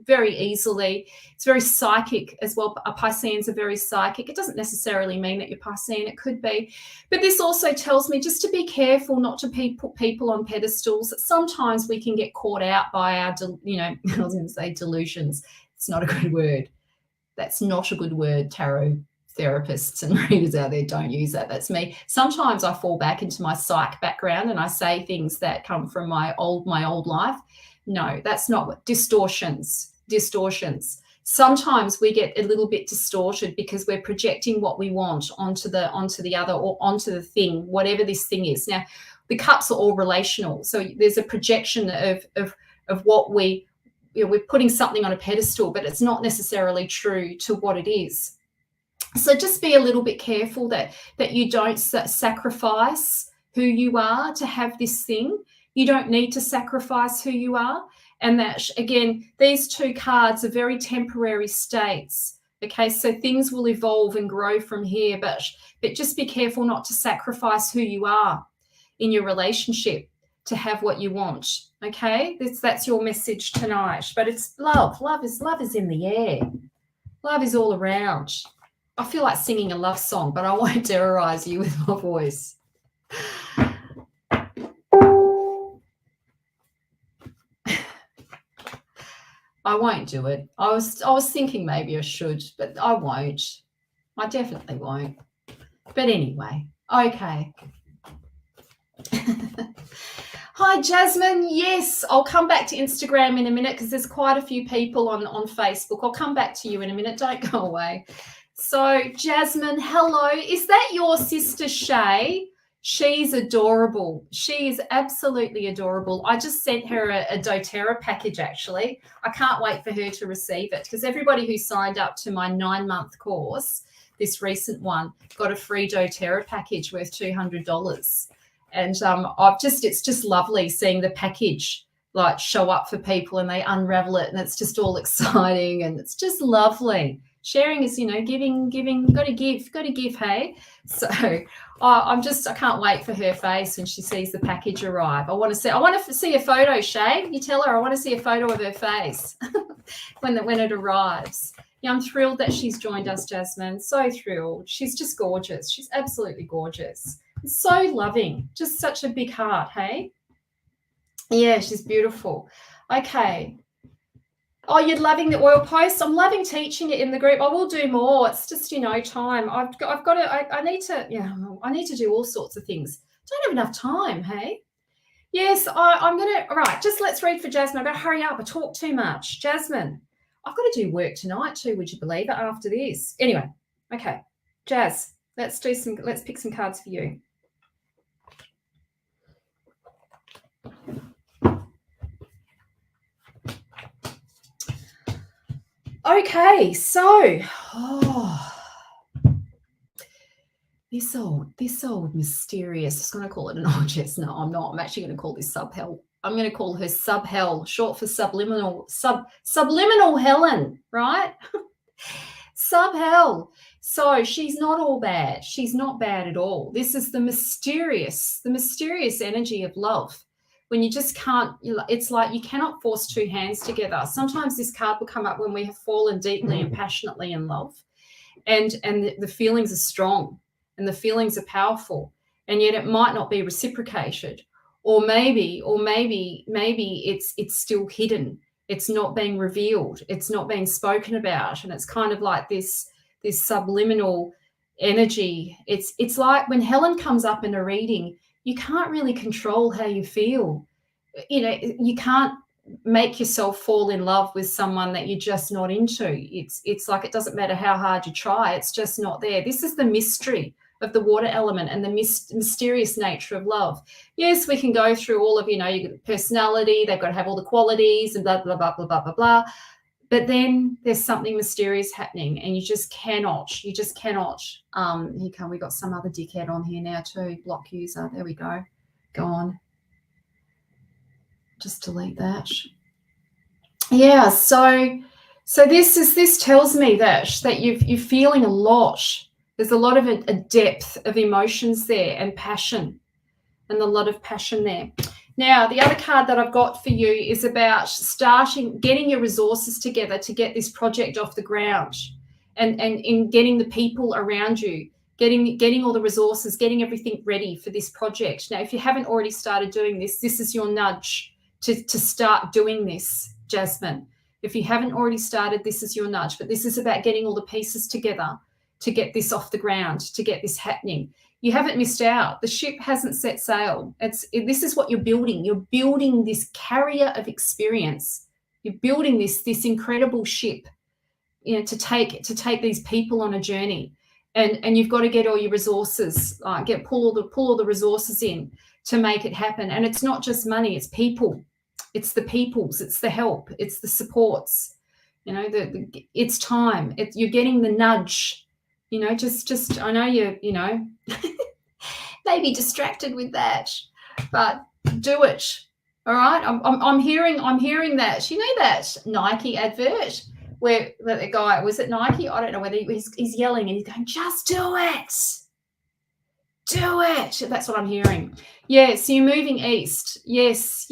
very easily. It's very psychic as well. Pisceans are very psychic. It doesn't necessarily mean that you're Piscean. It could be. But this also tells me just to be careful not to put people on pedestals. Sometimes we can get caught out by our, I was going to say delusions. It's not a good word. That's not a good word, tarot therapists and readers out there, don't use that. That's me. Sometimes I fall back into my psych background and I say things that come from my old life. No, that's not what distortions. Sometimes we get a little bit distorted because we're projecting what we want onto the other, or onto the thing, whatever this thing is. Now, the cups are all relational, so there's a projection of what we're putting something on a pedestal, but it's not necessarily true to what it is. So just be a little bit careful that you don't sacrifice who you are to have this thing. You don't need to sacrifice who you are. And that, again, these two cards are very temporary states. Okay, so things will evolve and grow from here, but just be careful not to sacrifice who you are in your relationship to have what you want. Okay, that's your message tonight. But it's love. Love is in the air. Love is all around. I feel like singing a love song, but I won't terrorize you with my voice. I won't do it. I was thinking maybe I should, but I won't. I definitely won't. But anyway, okay. Hi, Jasmine. Yes, I'll come back to Instagram in a minute because there's quite a few people on Facebook. I'll come back to you in a minute. Don't go away. So, Jasmine, hello. Is that your sister, Shay? She's adorable. She is absolutely adorable. I just sent her a doTERRA package, actually. I can't wait for her to receive it because everybody who signed up to my 9-month course, this recent one, got a free doTERRA package worth $200. And it's just lovely seeing the package like show up for people and they unravel it, and it's just all exciting and it's just lovely. Sharing is, giving, got to give, hey? So I can't wait for her face when she sees the package arrive. I want to see a photo, Shay. You tell her I want to see a photo of her face when it arrives. Yeah, I'm thrilled that she's joined us, Jasmine. So thrilled. She's just gorgeous. She's absolutely gorgeous. So loving. Just such a big heart, hey? Yeah, she's beautiful. Okay. Oh, you're loving the oil post? I'm loving teaching it in the group. I will do more. It's just, time. I need to do all sorts of things. Don't have enough time, hey? Yes, I'm going to, all right, just let's read for Jasmine. I've got to hurry up. I talk too much. Jasmine, I've got to do work tonight too, would you believe it, after this? Anyway, okay. Jazz, let's pick some cards for you. Okay, so this old mysterious, I was going to call it an object. No, I'm not. I'm actually going to call this Subhell. I'm going to call her Subhell, short for subliminal Helen, right? Subhell. So she's not all bad. She's not bad at all. This is the mysterious energy of love, when you just can't, it's like you cannot force two hands together. Sometimes this card will come up when we have fallen deeply and passionately in love, and the feelings are strong and the feelings are powerful, and yet it might not be reciprocated, or maybe it's still hidden. It's not being revealed. It's not being spoken about, and it's kind of like this subliminal energy. It's like when Helen comes up in a reading, you can't really control how you feel. You can't make yourself fall in love with someone that you're just not into. It's like it doesn't matter how hard you try, it's just not there. This is the mystery of the water element and the mysterious nature of love. Yes, we can go through all of, your personality, they've got to have all the qualities and blah, blah, blah, blah, blah, blah, blah. But then there's something mysterious happening, and you just cannot. Here come, we got some other dickhead on here now too, block user. There we go. Go on. Just delete that. Yeah, so this tells me that you're feeling a lot. There's a lot of a depth of emotions there, and passion, and a lot of passion there. Now, the other card that I've got for you is about getting your resources together to get this project off the ground, and in getting the people around you, getting all the resources, getting everything ready for this project. Now, if you haven't already started doing this, this is your nudge to start doing this, Jasmine. If you haven't already started, this is your nudge. But this is about getting all the pieces together to get this off the ground, to get this happening. You haven't missed out. The ship hasn't set sail. This is what you're building. You're building this carrier of experience. You're building this incredible ship, to take these people on a journey, and you've got to get all your resources, pull all the resources in to make it happen. And it's not just money; it's people. It's the peoples. It's the help. It's the supports. It's time. You're getting the nudge. Just I know you maybe distracted with that, but do it. All right. I'm hearing that. That Nike advert where the guy, was it Nike? I don't know whether he's yelling and he's going, just do it. Do it. That's what I'm hearing. Yeah. So you're moving east. Yes.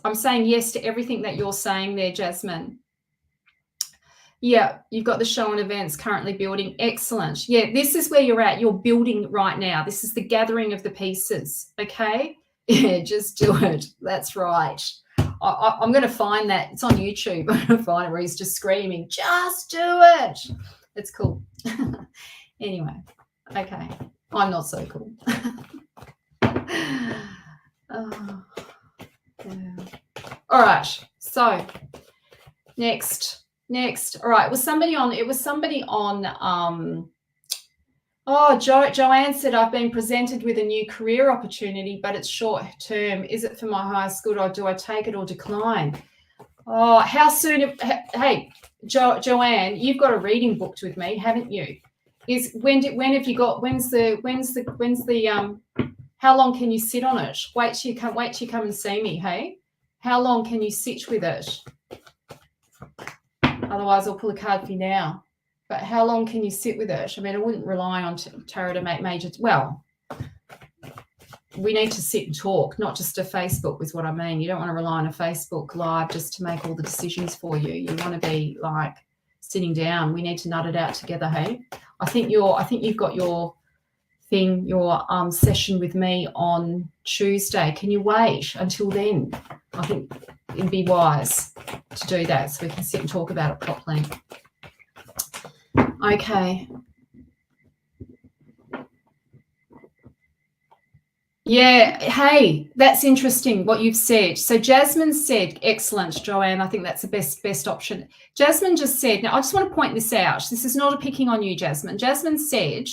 I'm saying yes to everything that you're saying there, Jasmine. Yeah, you've got the show and events currently building. Excellent. Yeah, this is where you're at. You're building right now. This is the gathering of the pieces, okay? Yeah, just do it. That's right. I'm going to find that. It's on YouTube. I'm going to find it where he's just screaming, just do it. It's cool. Anyway, okay. I'm not so cool. Oh, yeah. All right, so next. All right, it was somebody on Joanne said, I've been presented with a new career opportunity, but it's short term. Is it for my highest good, or do I take it or decline? Oh, how soon? Hey, Joanne, you've got a reading booked with me, haven't you? When have you got? When's the how long can you sit on it? Wait till you come and see me. Hey, how long can you sit with it? Otherwise, I'll pull a card for you now. But how long can you sit with it? I mean, I wouldn't rely on tarot to make major. Well, we need to sit and talk, not just a Facebook, is what I mean. You don't want to rely on a Facebook Live just to make all the decisions for you. You want to be like sitting down. We need to nut it out together. Hey, I think you've got your thing, your session with me on Tuesday. Can you wait until then? I think it'd be wise to do that so we can sit and talk about it properly. Okay. Yeah, hey, that's interesting what you've said. So Jasmine said, excellent, Joanne. I think that's the best option. Jasmine just said, now I just want to point this out. This is not a picking on you, Jasmine. Jasmine said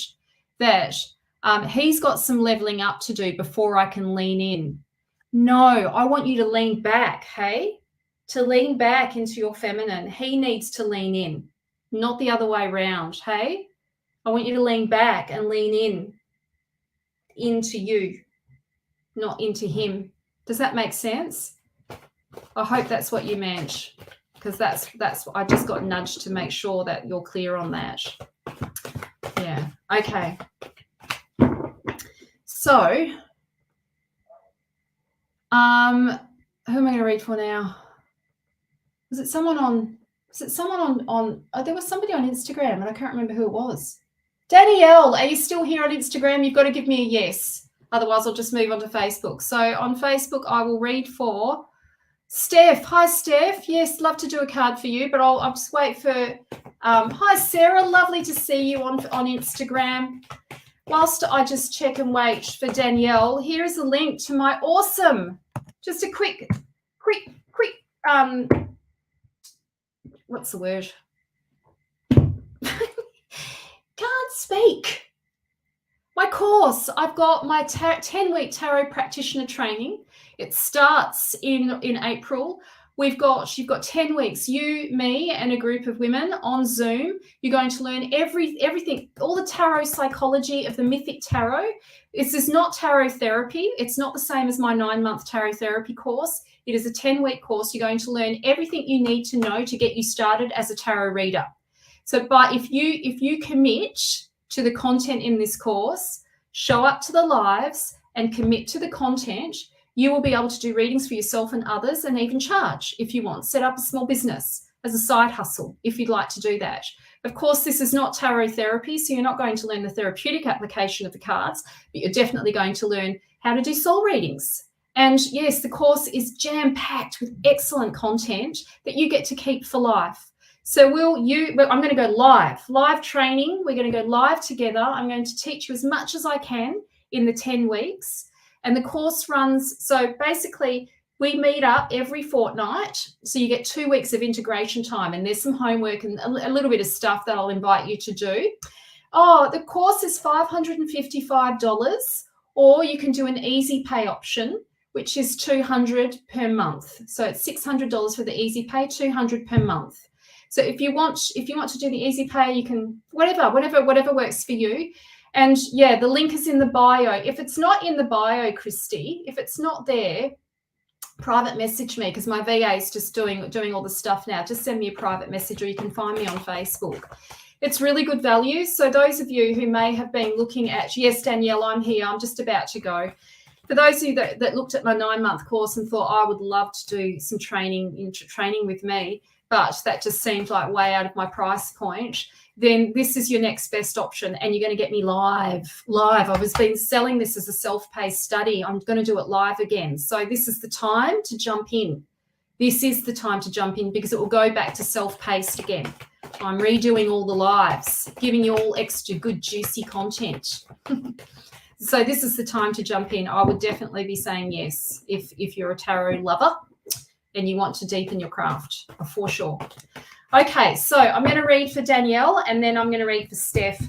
that he's got some leveling up to do before I can lean in. No, I want you to lean back, hey? To lean back into your feminine. He needs to lean in, not the other way around, hey? I want you to lean back and lean in into you, not into him. Does that make sense? I hope that's what you meant, because that's I just got nudged to make sure that you're clear on that. Yeah, okay. So, who am I going to read for now? Was it someone on? Oh, there was somebody on Instagram, and I can't remember who it was. Danielle, are you still here on Instagram? You've got to give me a yes. Otherwise, I'll just move on to Facebook. So on Facebook, I will read for Steph. Hi, Steph. Yes, love to do a card for you, but I'll just wait for. Hi, Sarah. Lovely to see you on Instagram. Whilst I just check and wait for Danielle, here is a link to my awesome. Just a quick. What's the word? Can't speak. My course, I've got my 10-week tarot practitioner training. It starts in April. You've got 10 weeks, you, me, and a group of women on Zoom. You're going to learn everything, all the tarot psychology of the Mythic Tarot. This is not tarot therapy. It's not the same as my 9-month tarot therapy course. It is a 10-week course. You're going to learn everything you need to know to get you started as a tarot reader. So, but if you commit to the content in this course, show up to the lives and commit to the content, you will be able to do readings for yourself and others, and even charge if you want. Set up a small business as a side hustle if you'd like to do that. Of course, this is not tarot therapy, so you're not going to learn the therapeutic application of the cards, but you're definitely going to learn how to do soul readings. And yes, the course is jam-packed with excellent content that you get to keep for life. So I'm going to go live training. We're going to go live together. I'm going to teach you as much as I can in the 10 weeks. And the course runs, so basically we meet up every fortnight. So you get 2 weeks of integration time, and there's some homework and a little bit of stuff that I'll invite you to do. Oh, the course is $555, or you can do an easy pay option, which is $200 per month. So it's $600 for the easy pay, $200 per month. So if you want to do the easy pay, you can, whatever works for you. And yeah, the link is in the bio. If it's not in the bio, Christy, if it's not there, private message me, because my VA is just doing all the stuff now. Just send me a private message, or you can find me on Facebook. It's really good value. So those of you who may have been looking at, yes, Danielle, I'm here, I'm just about to go. For those of you that looked at my 9-month course and thought, I would love to do some training with me, but that just seemed like way out of my price point, then this is your next best option, and you're going to get me live. I've been selling this as a self-paced study. I'm going to do it live again. So this is the time to jump in. This is the time to jump in, because it will go back to self-paced again. I'm redoing all the lives, giving you all extra good, juicy content. So this is the time to jump in. I would definitely be saying yes if you're a tarot lover and you want to deepen your craft, for sure. Okay, so I'm going to read for Danielle, and then I'm going to read for Steph.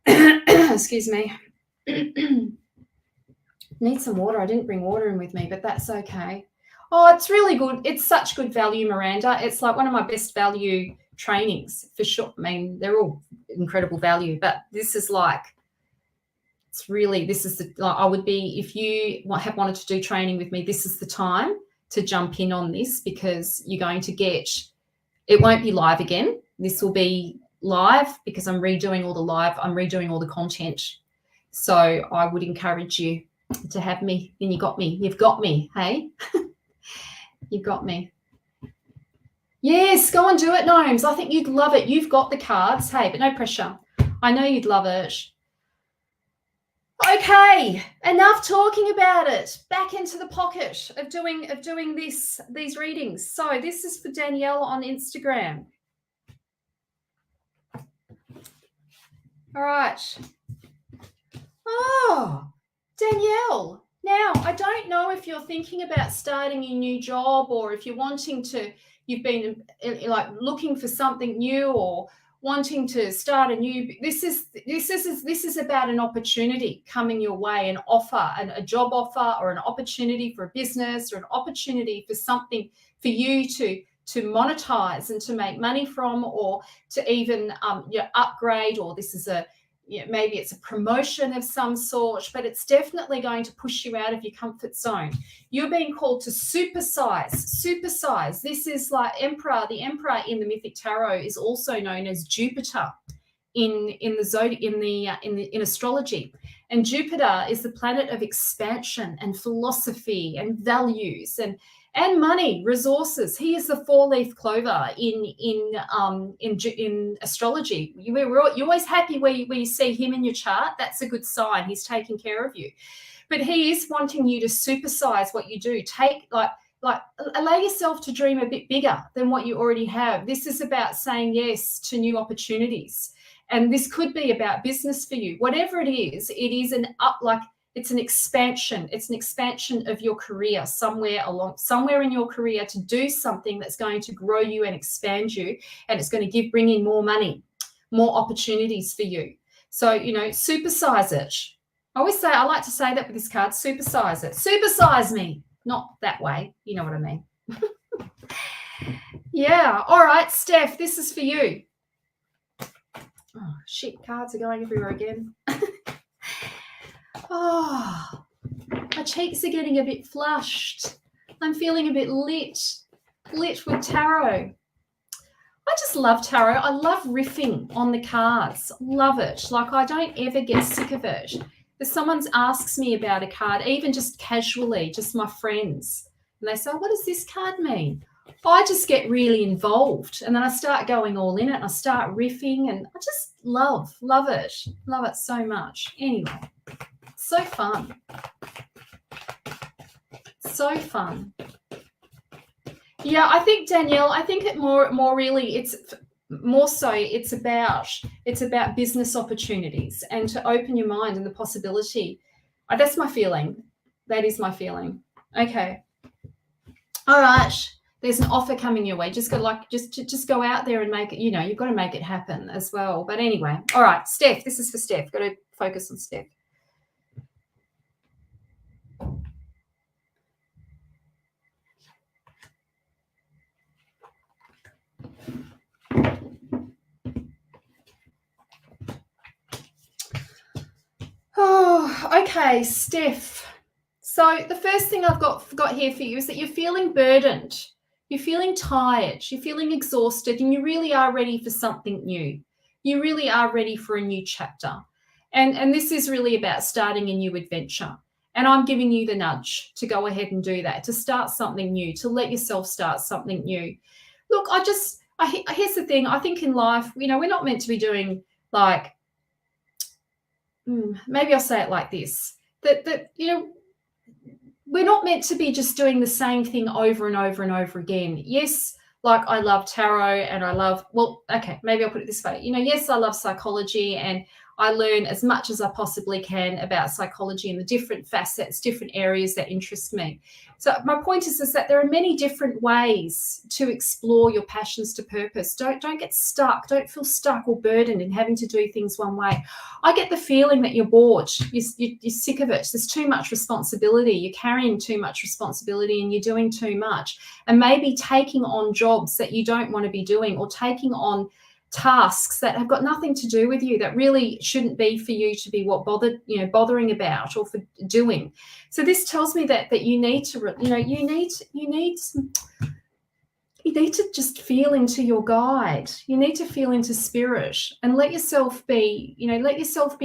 Excuse me. Need some water. I didn't bring water in with me, but that's okay. Oh, it's really good. It's such good value, Miranda. It's like one of my best value trainings, for sure. I mean, they're all incredible value, but this is like, I would be, if you have wanted to do training with me, this is the time to jump in on this, because you're going to get, it won't be live again. This will be live because I'm redoing all the content. So I would encourage you to have me. Then you've got me, hey? You've got me. Yes, go and do it, Gnomes. I think you'd love it. You've got the cards, hey, but no pressure. I know you'd love it. Okay, enough talking about it. Back into the pocket of doing these readings. So this is for Danielle on Instagram. All right. Oh, Danielle. Now, I don't know if you're thinking about starting a new job, or if you've been like looking for something new, or wanting to start a new. This is about an opportunity coming your way, an offer, a job offer, or an opportunity for a business, or an opportunity for something for you to monetize and to make money from, or to even upgrade, or this is maybe it's a promotion of some sort, but it's definitely going to push you out of your comfort zone. You're being called to supersize. This is like Emperor. The Emperor in the Mythic Tarot is also known as Jupiter in astrology. And Jupiter is the planet of expansion and philosophy and values and money, resources. He is the four-leaf clover in astrology. You're always happy where you see him in your chart. That's a good sign. He's taking care of you. But he is wanting you to supersize what you do. Allow yourself to dream a bit bigger than what you already have. This is about saying yes to new opportunities. And this could be about business for you. Whatever it is it's an expansion. It's an expansion of your career somewhere in your career to do something that's going to grow you and expand you, and it's going to bring in more money, more opportunities for you. So, supersize it. I like to say that with this card, supersize it. Supersize me. Not that way. You know what I mean. Yeah. All right, Steph, this is for you. Oh, shit, cards are going everywhere again. Oh, my cheeks are getting a bit flushed. I'm feeling a bit lit with tarot. I just love tarot. I love riffing on the cards. Love it. I don't ever get sick of it. If someone asks me about a card, even just casually, just my friends, and they say, what does this card mean? I just get really involved, and then I start going all in it, and I start riffing, and I just love it. Love it so much. Anyway, so fun. So fun. Yeah, I think, Danielle, it more really it's about business opportunities and to open your mind and the possibility. That's my feeling. That is my feeling. Okay. All right. There's an offer coming your way. Just go just go out there and make it, you've got to make it happen as well. But anyway, all right, Steph, this is for Steph. Got to focus on Steph. Oh, okay, Steph. So the first thing I've got here for you is that you're feeling burdened. You're feeling tired. You're feeling exhausted, and you really are ready for something new. You really are ready for a new chapter. And this is really about starting a new adventure. And I'm giving you the nudge to go ahead and do that, to start something new, to let yourself start something new. Look, here's the thing. I think in life, we're not meant to be doing maybe I'll say it like this, that we're not meant to be just doing the same thing over and over and over again. Yes, I love tarot and maybe I'll put it this way. Yes, I love psychology and I learn as much as I possibly can about psychology and the different facets, different areas that interest me. So my point is that there are many different ways to explore your passions to purpose. Don't get stuck. Don't feel stuck or burdened in having to do things one way. I get the feeling that you're bored. You're sick of it. There's too much responsibility. You're carrying too much responsibility and you're doing too much. And maybe taking on jobs that you don't want to be doing, or taking on tasks that have got nothing to do with you, that really shouldn't be for you to be bothering about or for doing. So this tells me that you need to you need to just feel into your guide. You need to feel into spirit and let yourself be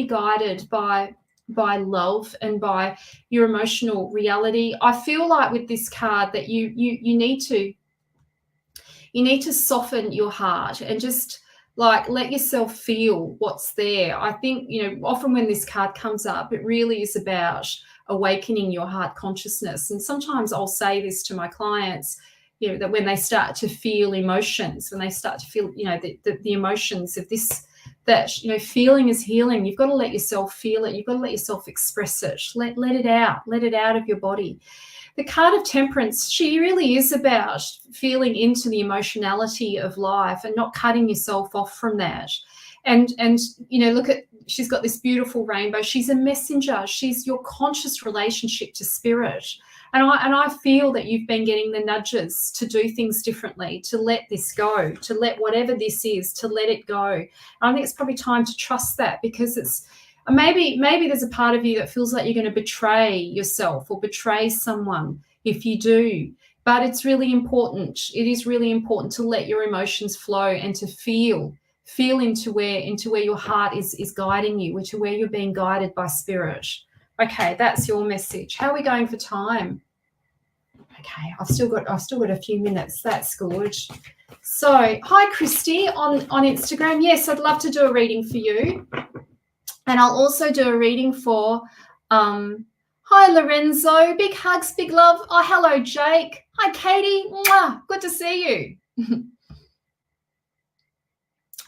guided by love and by your emotional reality. I feel like with this card that you need to soften your heart and just let yourself feel what's there. I think, often when this card comes up, it really is about awakening your heart consciousness. And sometimes I'll say this to my clients, that when they start to feel emotions, when they start to feel, the emotions of this, that, feeling is healing. You've got to let yourself feel it. You've got to let yourself express it. Let it out of your body. The card of Temperance, she really is about feeling into the emotionality of life and not cutting yourself off from that. And look at, she's got this beautiful rainbow. She's a messenger. She's your conscious relationship to spirit. And I feel that you've been getting the nudges to do things differently, to let this go, to let whatever this is, to let it go. And I think it's probably time to trust that, because it's, maybe there's a part of you that feels like you're going to betray yourself or betray someone if you do. But it's really important. It is really important to let your emotions flow and to feel Feel into where your heart is guiding you, to where you're being guided by spirit. Okay, that's your message. How are we going for time? Okay, I've still got a few minutes. That's good. So, hi Christy on Instagram. Yes, I'd love to do a reading for you, and I'll also do a reading for. Hi Lorenzo, big hugs, big love. Oh, hello Jake. Hi Katie. Mwah. Good to see you.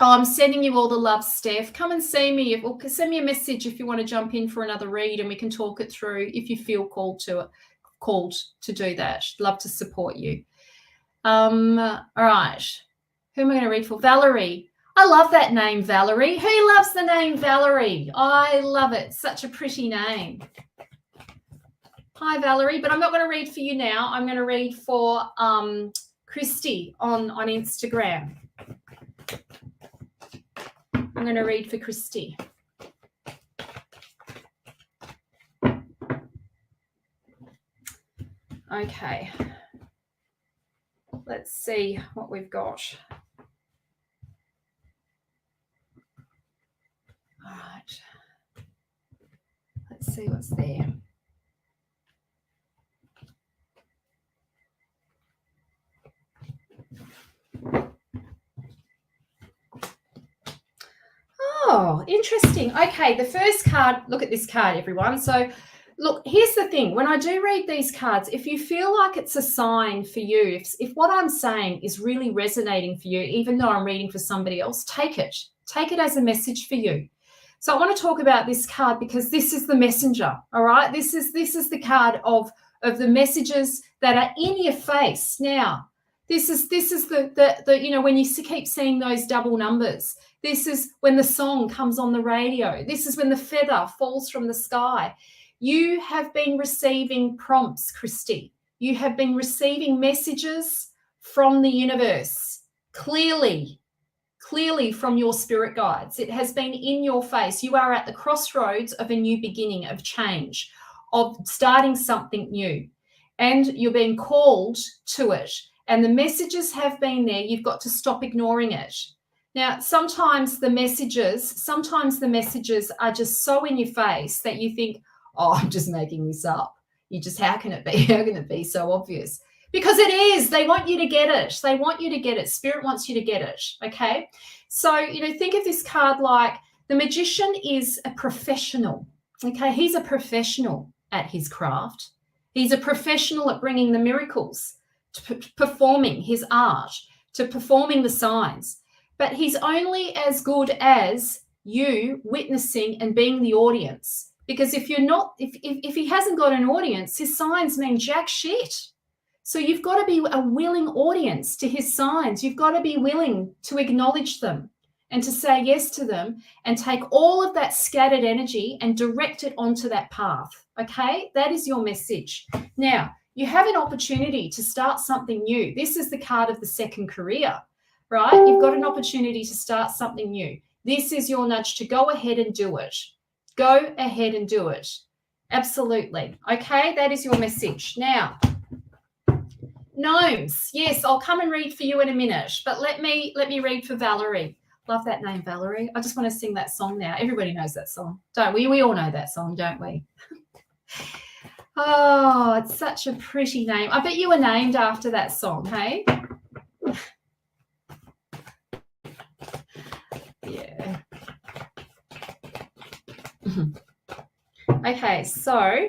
Oh, I'm sending you all the love, Steph. Come and see me, or send me a message if you want to jump in for another read, and we can talk it through if you feel called to do that. Love to support you. All right. Who am I going to read for? Valerie. I love that name, Valerie. Who loves the name Valerie? I love it. Such a pretty name. Hi, Valerie. But I'm not going to read for you now. I'm going to read for Christy on Instagram. I'm going to read for Christy. Okay. Let's see what we've got. All right. Let's see what's there. Oh, interesting. Okay, the first card, look at this card, everyone. So, look, here's the thing. When I do read these cards, if you feel like it's a sign for you, if what I'm saying is really resonating for you, even though I'm reading for somebody else, take it. Take it as a message for you. So I want to talk about this card because this is the messenger, all right? This is the card of the messages that are in your face. Now, this is the you know, when you keep seeing those double numbers, this is when the song comes on the radio. This is when the feather falls from the sky. You have been receiving prompts, Christy. You have been receiving messages from the universe, clearly from your spirit guides. It has been in your face. You are at the crossroads of a new beginning, of change, of starting something new, and you're being called to it. And the messages have been there. You've got to stop ignoring it. Now, sometimes the messages are just so in your face that you think, oh, I'm just making this up. How can it be? How can it be so obvious? Because it is. They want you to get it. They want you to get it. Spirit wants you to get it, okay? So, you know, think of this card like the magician is a professional, okay? He's a professional at his craft. He's a professional at bringing the miracles, to performing his art, to performing the signs. But he's only as good as you witnessing and being the audience. Because if you're not, if he hasn't got an audience, his signs mean jack shit. So you've got to be a willing audience to his signs. You've got to be willing to acknowledge them and to say yes to them and take all of that scattered energy and direct it onto that path. Okay, that is your message. Now, you have an opportunity to start something new. This is the card of the second career, right? You've got an opportunity to start something new. This is your nudge to go ahead and do it. Go ahead and do it. Absolutely. Okay, that is your message. Now, gnomes. Yes, I'll come and read for you in a minute, but let me read for Valerie. Love that name, Valerie. I just want to sing that song now. Everybody knows that song, don't we? We all know that song, don't we? Oh, it's such a pretty name. I bet you were named after that song, hey? Yeah. Okay, so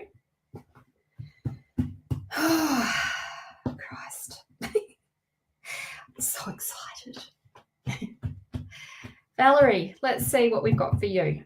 Christ. I'm so excited. Valerie, let's see what we've got for you.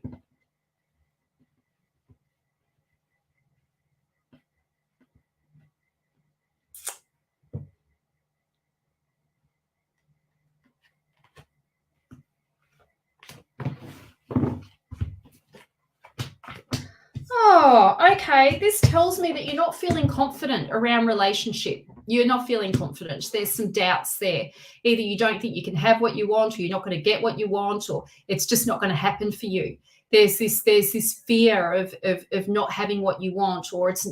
Oh, okay. This tells me that you're not feeling confident around relationship. You're not feeling confident. There's some doubts there. Either you don't think you can have what you want, or you're not going to get what you want, or it's just not going to happen for you. There's this fear of not having what you want, or it's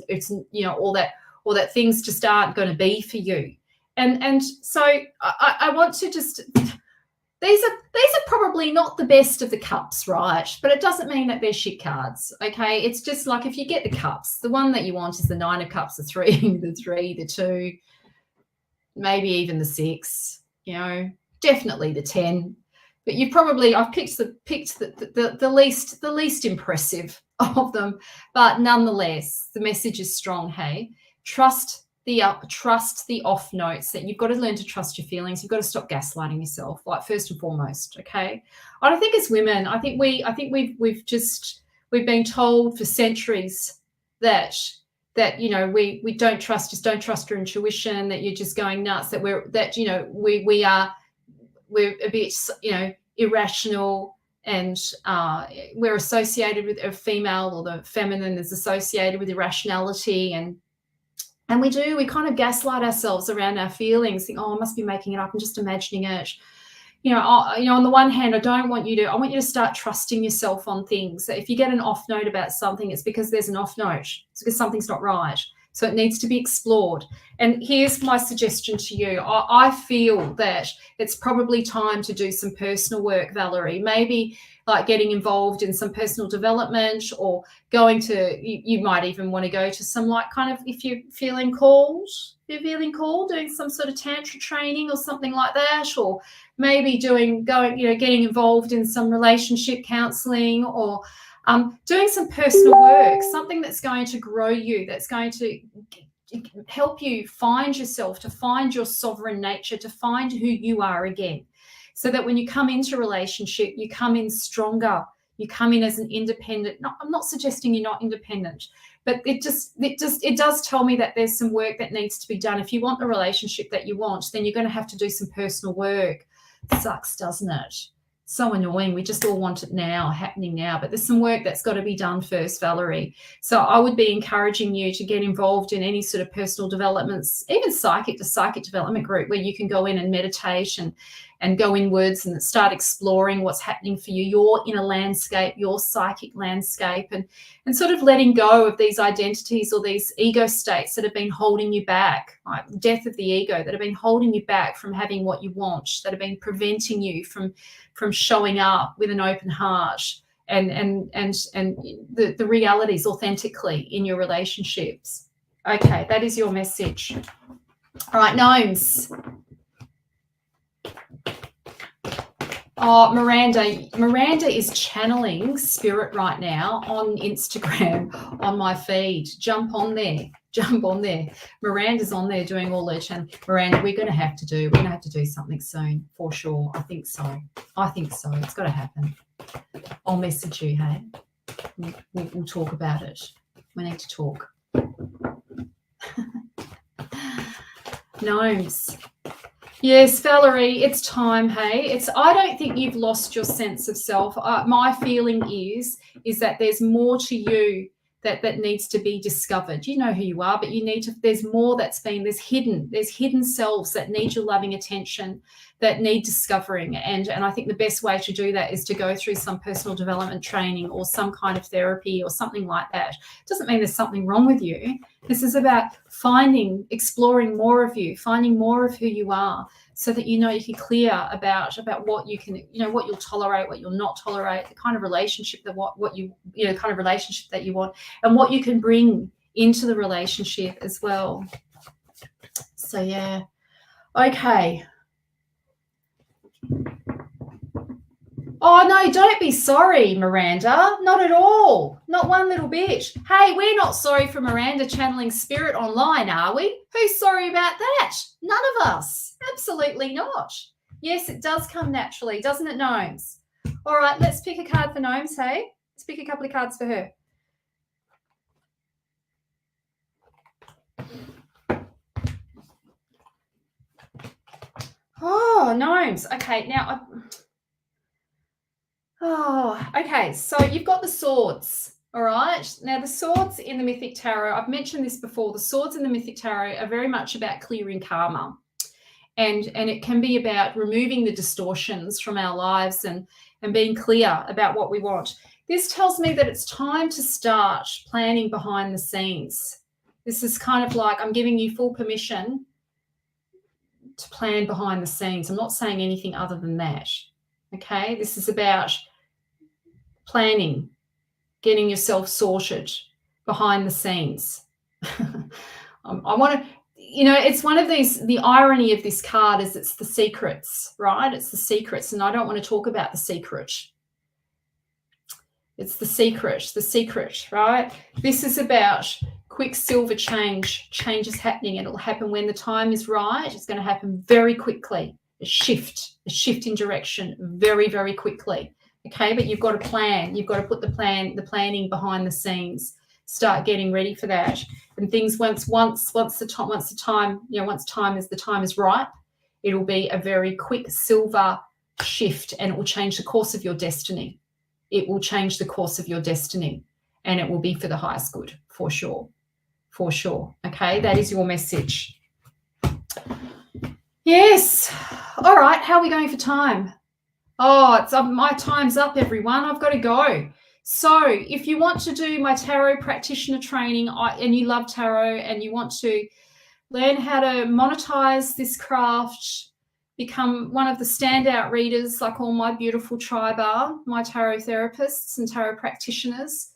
you know, all that things just aren't going to be for you. And so I want to just, these are probably not the best of the cups, right? But it doesn't mean that they're shit cards, okay? It's just like if you get the cups, the one that you want is the 9 of cups, the 3, the 3, the 2, maybe even the 6, you know, definitely the 10. But you probably, I've picked the least impressive of them, but nonetheless, the message is strong. Hey, trust the off notes. That you've got to learn to trust your feelings. You've got to stop gaslighting yourself, like first and foremost. Okay, I don't think as women, I think we've been told for centuries that you know we don't trust, just don't trust your intuition, that you're just going nuts, that we're a bit, you know, irrational, and we're associated with a female, or the feminine is associated with irrationality, and we kind of gaslight ourselves around our feelings, think, oh, I must be making it up, I'm just imagining it. You know, on the one hand, I want you to start trusting yourself on things. That if you get an off note about something, it's because there's an off note. It's because something's not right. So it needs to be explored. And here's my suggestion to you. I feel that it's probably time to do some personal work, Valerie. Maybe like getting involved in some personal development, or going to, you might even want to go to some, like, kind of, if you're feeling called, doing some sort of tantra training or something like that, or maybe getting involved in some relationship counseling, or doing some personal work, something that's going to grow you, that's going to help you find yourself, to find your sovereign nature, to find who you are again, so that when you come into relationship, you come in stronger, you come in as an independent. I'm not suggesting you're not independent, but it does tell me that there's some work that needs to be done. If you want the relationship that you want, then you're going to have to do some personal work. Sucks, doesn't it? So annoying. We just all want it now, happening now, but there's some work that's got to be done first, Valerie. So I would be encouraging you to get involved in any sort of personal developments, even psychic development group, where you can go in and meditate and go inwards and start exploring what's happening for you, your inner landscape, your psychic landscape, and sort of letting go of these identities or these ego states that have been holding you back, like death of the ego, that have been holding you back from having what you want, that have been preventing you from showing up with an open heart and the realities authentically in your relationships. Okay, that is your message. All right, gnomes. Oh, Miranda is channeling spirit right now on Instagram, on my feed. Jump on there. Miranda's on there doing all her channel. Miranda, we're going to have to do something soon, for sure. I think so. It's got to happen. I'll message you, hey? We'll talk about it. We need to talk. Gnomes. Yes, Valerie, it's time, hey. I don't think you've lost your sense of self. My feeling is that there's more to you that needs to be discovered. You know who you are, but there's more there's hidden selves that need your loving attention, that need discovering. And I think the best way to do that is to go through some personal development training or some kind of therapy or something like that. It doesn't mean there's something wrong with you. This is about exploring more of you, finding more of who you are, so that you can clear about what you can, what you'll tolerate, what you'll not tolerate, the kind of relationship that kind of relationship that you want, and what you can bring into the relationship as well. So yeah. Okay. Oh, no, don't be sorry, Miranda. Not at all. Not one little bit. Hey, we're not sorry for Miranda channeling spirit online, are we? Who's sorry about that? None of us. Absolutely not. Yes, it does come naturally, doesn't it, Gnomes? All right, let's pick a card for Gnomes, hey? Let's pick a couple of cards for her. Oh, Gnomes. Okay, now... okay, so you've got the swords, all right? Now, the swords in the Mythic Tarot, I've mentioned this before, the swords in the Mythic Tarot are very much about clearing karma. And it can be about removing the distortions from our lives and being clear about what we want. This tells me that it's time to start planning behind the scenes. This is kind of like I'm giving you full permission to plan behind the scenes. I'm not saying anything other than that. Okay, this is about planning, getting yourself sorted behind the scenes. I want to, it's one of these, the irony of this card is it's the secrets, right? It's the secrets, and I don't want to talk about the secret. It's the secret, right? This is about quicksilver change. Change is happening. It'll happen when the time is right. It's going to happen very quickly. A shift in direction very, very quickly. Okay, but you've got to plan. You've got to put the planning behind the scenes. Start getting ready for that. And things once the time is ripe, it'll be a very quick silver shift, and it will change the course of your destiny. It will change the course of your destiny, and it will be for the highest good, for sure. For sure. Okay, that is your message. Yes. All right, how are we going for time? Oh, my time's up, everyone. I've got to go. So if you want to do my tarot practitioner training and you love tarot and you want to learn how to monetize this craft, become one of the standout readers like all my beautiful tribe are, my tarot therapists and tarot practitioners,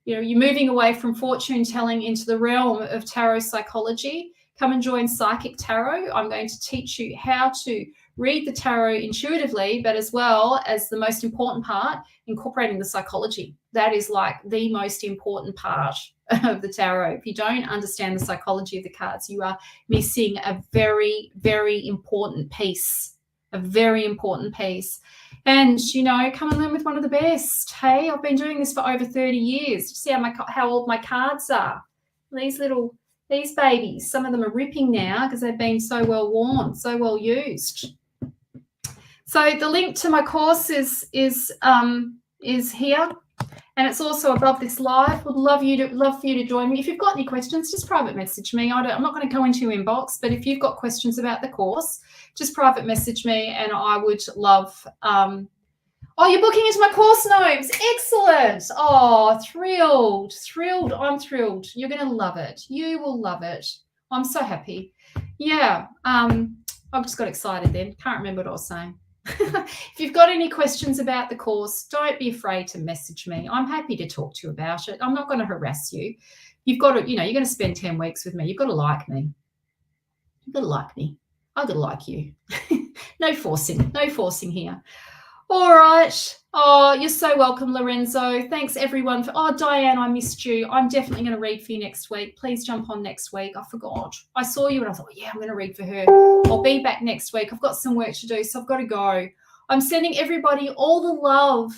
you're moving away from fortune telling into the realm of tarot psychology, come and join Psychic Tarot. I'm going to teach you how to read the tarot intuitively, but as well as the most important part, incorporating the psychology. That is like the most important part of the tarot. If you don't understand the psychology of the cards, you are missing a very, very important piece, And, come and learn with one of the best. Hey, I've been doing this for over 30 years. See how old my cards are. These babies, some of them are ripping now because they've been so well worn, so well used. So the link to my course is here, and it's also above this live. Would love for you to join me. If you've got any questions, just private message me. I'm not going to go into your inbox, but if you've got questions about the course, just private message me, and I would love. Oh, you're booking into my course, Gnomes. Excellent. Oh, thrilled. I'm thrilled. You're going to love it. You will love it. I'm so happy. Yeah. I just got excited then. Can't remember what I was saying. If you've got any questions about the course, don't be afraid to message me. I'm happy to talk to you about it. I'm not going to harass you. You've got to, you're going to spend 10 weeks with me. You've got to like me. You've got to like me. I've got to like you. No forcing here. All right. Oh, you're so welcome, Lorenzo. Thanks, everyone. Diane, I missed you. I'm definitely going to read for you next week. Please jump on next week. I forgot. I saw you and I thought, yeah, I'm going to read for her. I'll be back next week. I've got some work to do, so I've got to go. I'm sending everybody all the love.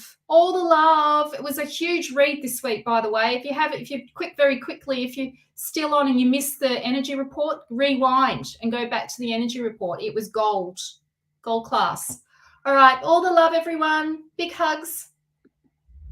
It was a huge read this week, by the way. If you're still on and you missed the energy report, rewind and go back to the energy report. It was gold class. All right, all the love, everyone. Big hugs.